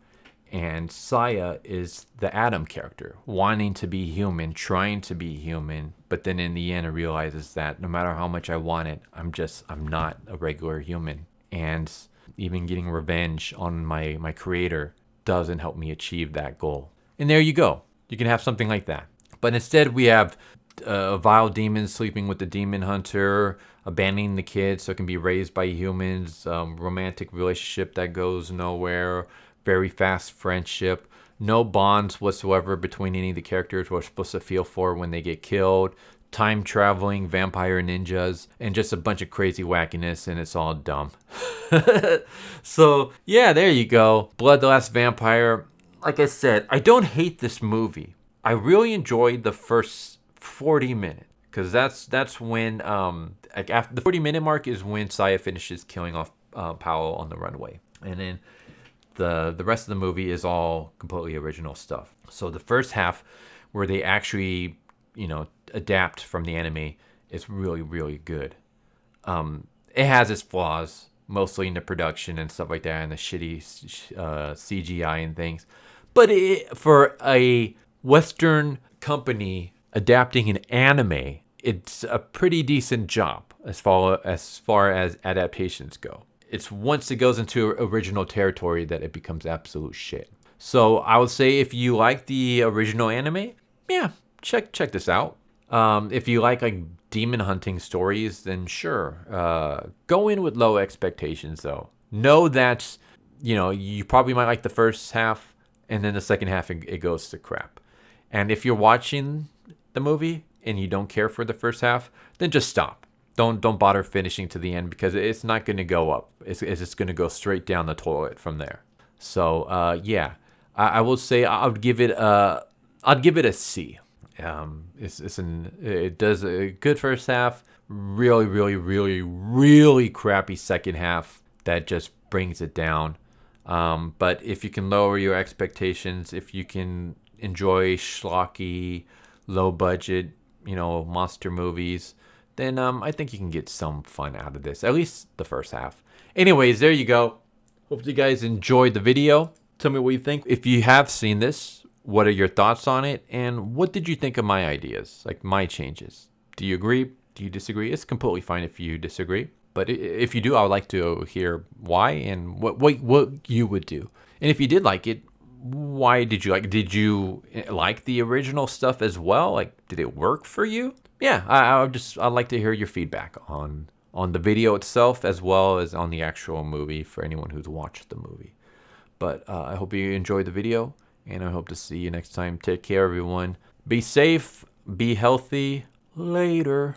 [SPEAKER 1] And Saya is the Adam character, wanting to be human, trying to be human, but then in the end it realizes that no matter how much I want it, I'm not a regular human. And even getting revenge on my creator doesn't help me achieve that goal. And there you go. You can have something like that. But instead we have a vile demon sleeping with the demon hunter, abandoning the kids so it can be raised by humans, romantic relationship that goes nowhere, very fast friendship, no bonds whatsoever between any of the characters we're supposed to feel for when they get killed, time traveling vampire ninjas, and just a bunch of crazy wackiness, and it's all dumb. So yeah, there you go. Blood the Last Vampire. Like I said, I don't hate this movie. I really enjoyed the first 40 minutes, because that's when like after the 40-minute mark is when Saya finishes killing off Powell on the runway, and then the rest of the movie is all completely original stuff. So the first half, where they actually adapt from the anime, is really, really good. It has its flaws, mostly in the production and stuff like that, and the shitty CGI and things. But for a Western company adapting an anime, it's a pretty decent job as far as adaptations go. It's once it goes into original territory that it becomes absolute shit. So I would say if you like the original anime, yeah, check this out. If you like demon hunting stories, then sure. Go in with low expectations though. Know that you probably might like the first half, and then the second half it goes to crap. And if you're watching the movie and you don't care for the first half, then just stop. Don't bother finishing to the end, because it's not going to go up. It's just going to go straight down the toilet from there. So yeah, I will say I'd give it a C. It does a good first half, really, really, really, really crappy second half that just brings it down. But if you can lower your expectations, if you can enjoy schlocky, low budget, monster movies, then I think you can get some fun out of this, at least the first half. Anyways, there you go. Hope you guys enjoyed the video. Tell me what you think. If you have seen this, What are your thoughts on it? And what did you think of my ideas, like my changes? Do you agree? Do you disagree? It's completely fine if you disagree. But if you do, I would like to hear why and what you would do. And if you did like it, why did you like? Did you like the original stuff as well? Like, did it work for you? Yeah, I'd like to hear your feedback on the video itself as well as on the actual movie for anyone who's watched the movie. But I hope you enjoyed the video, and I hope to see you next time. Take care, everyone. Be safe. Be healthy. Later.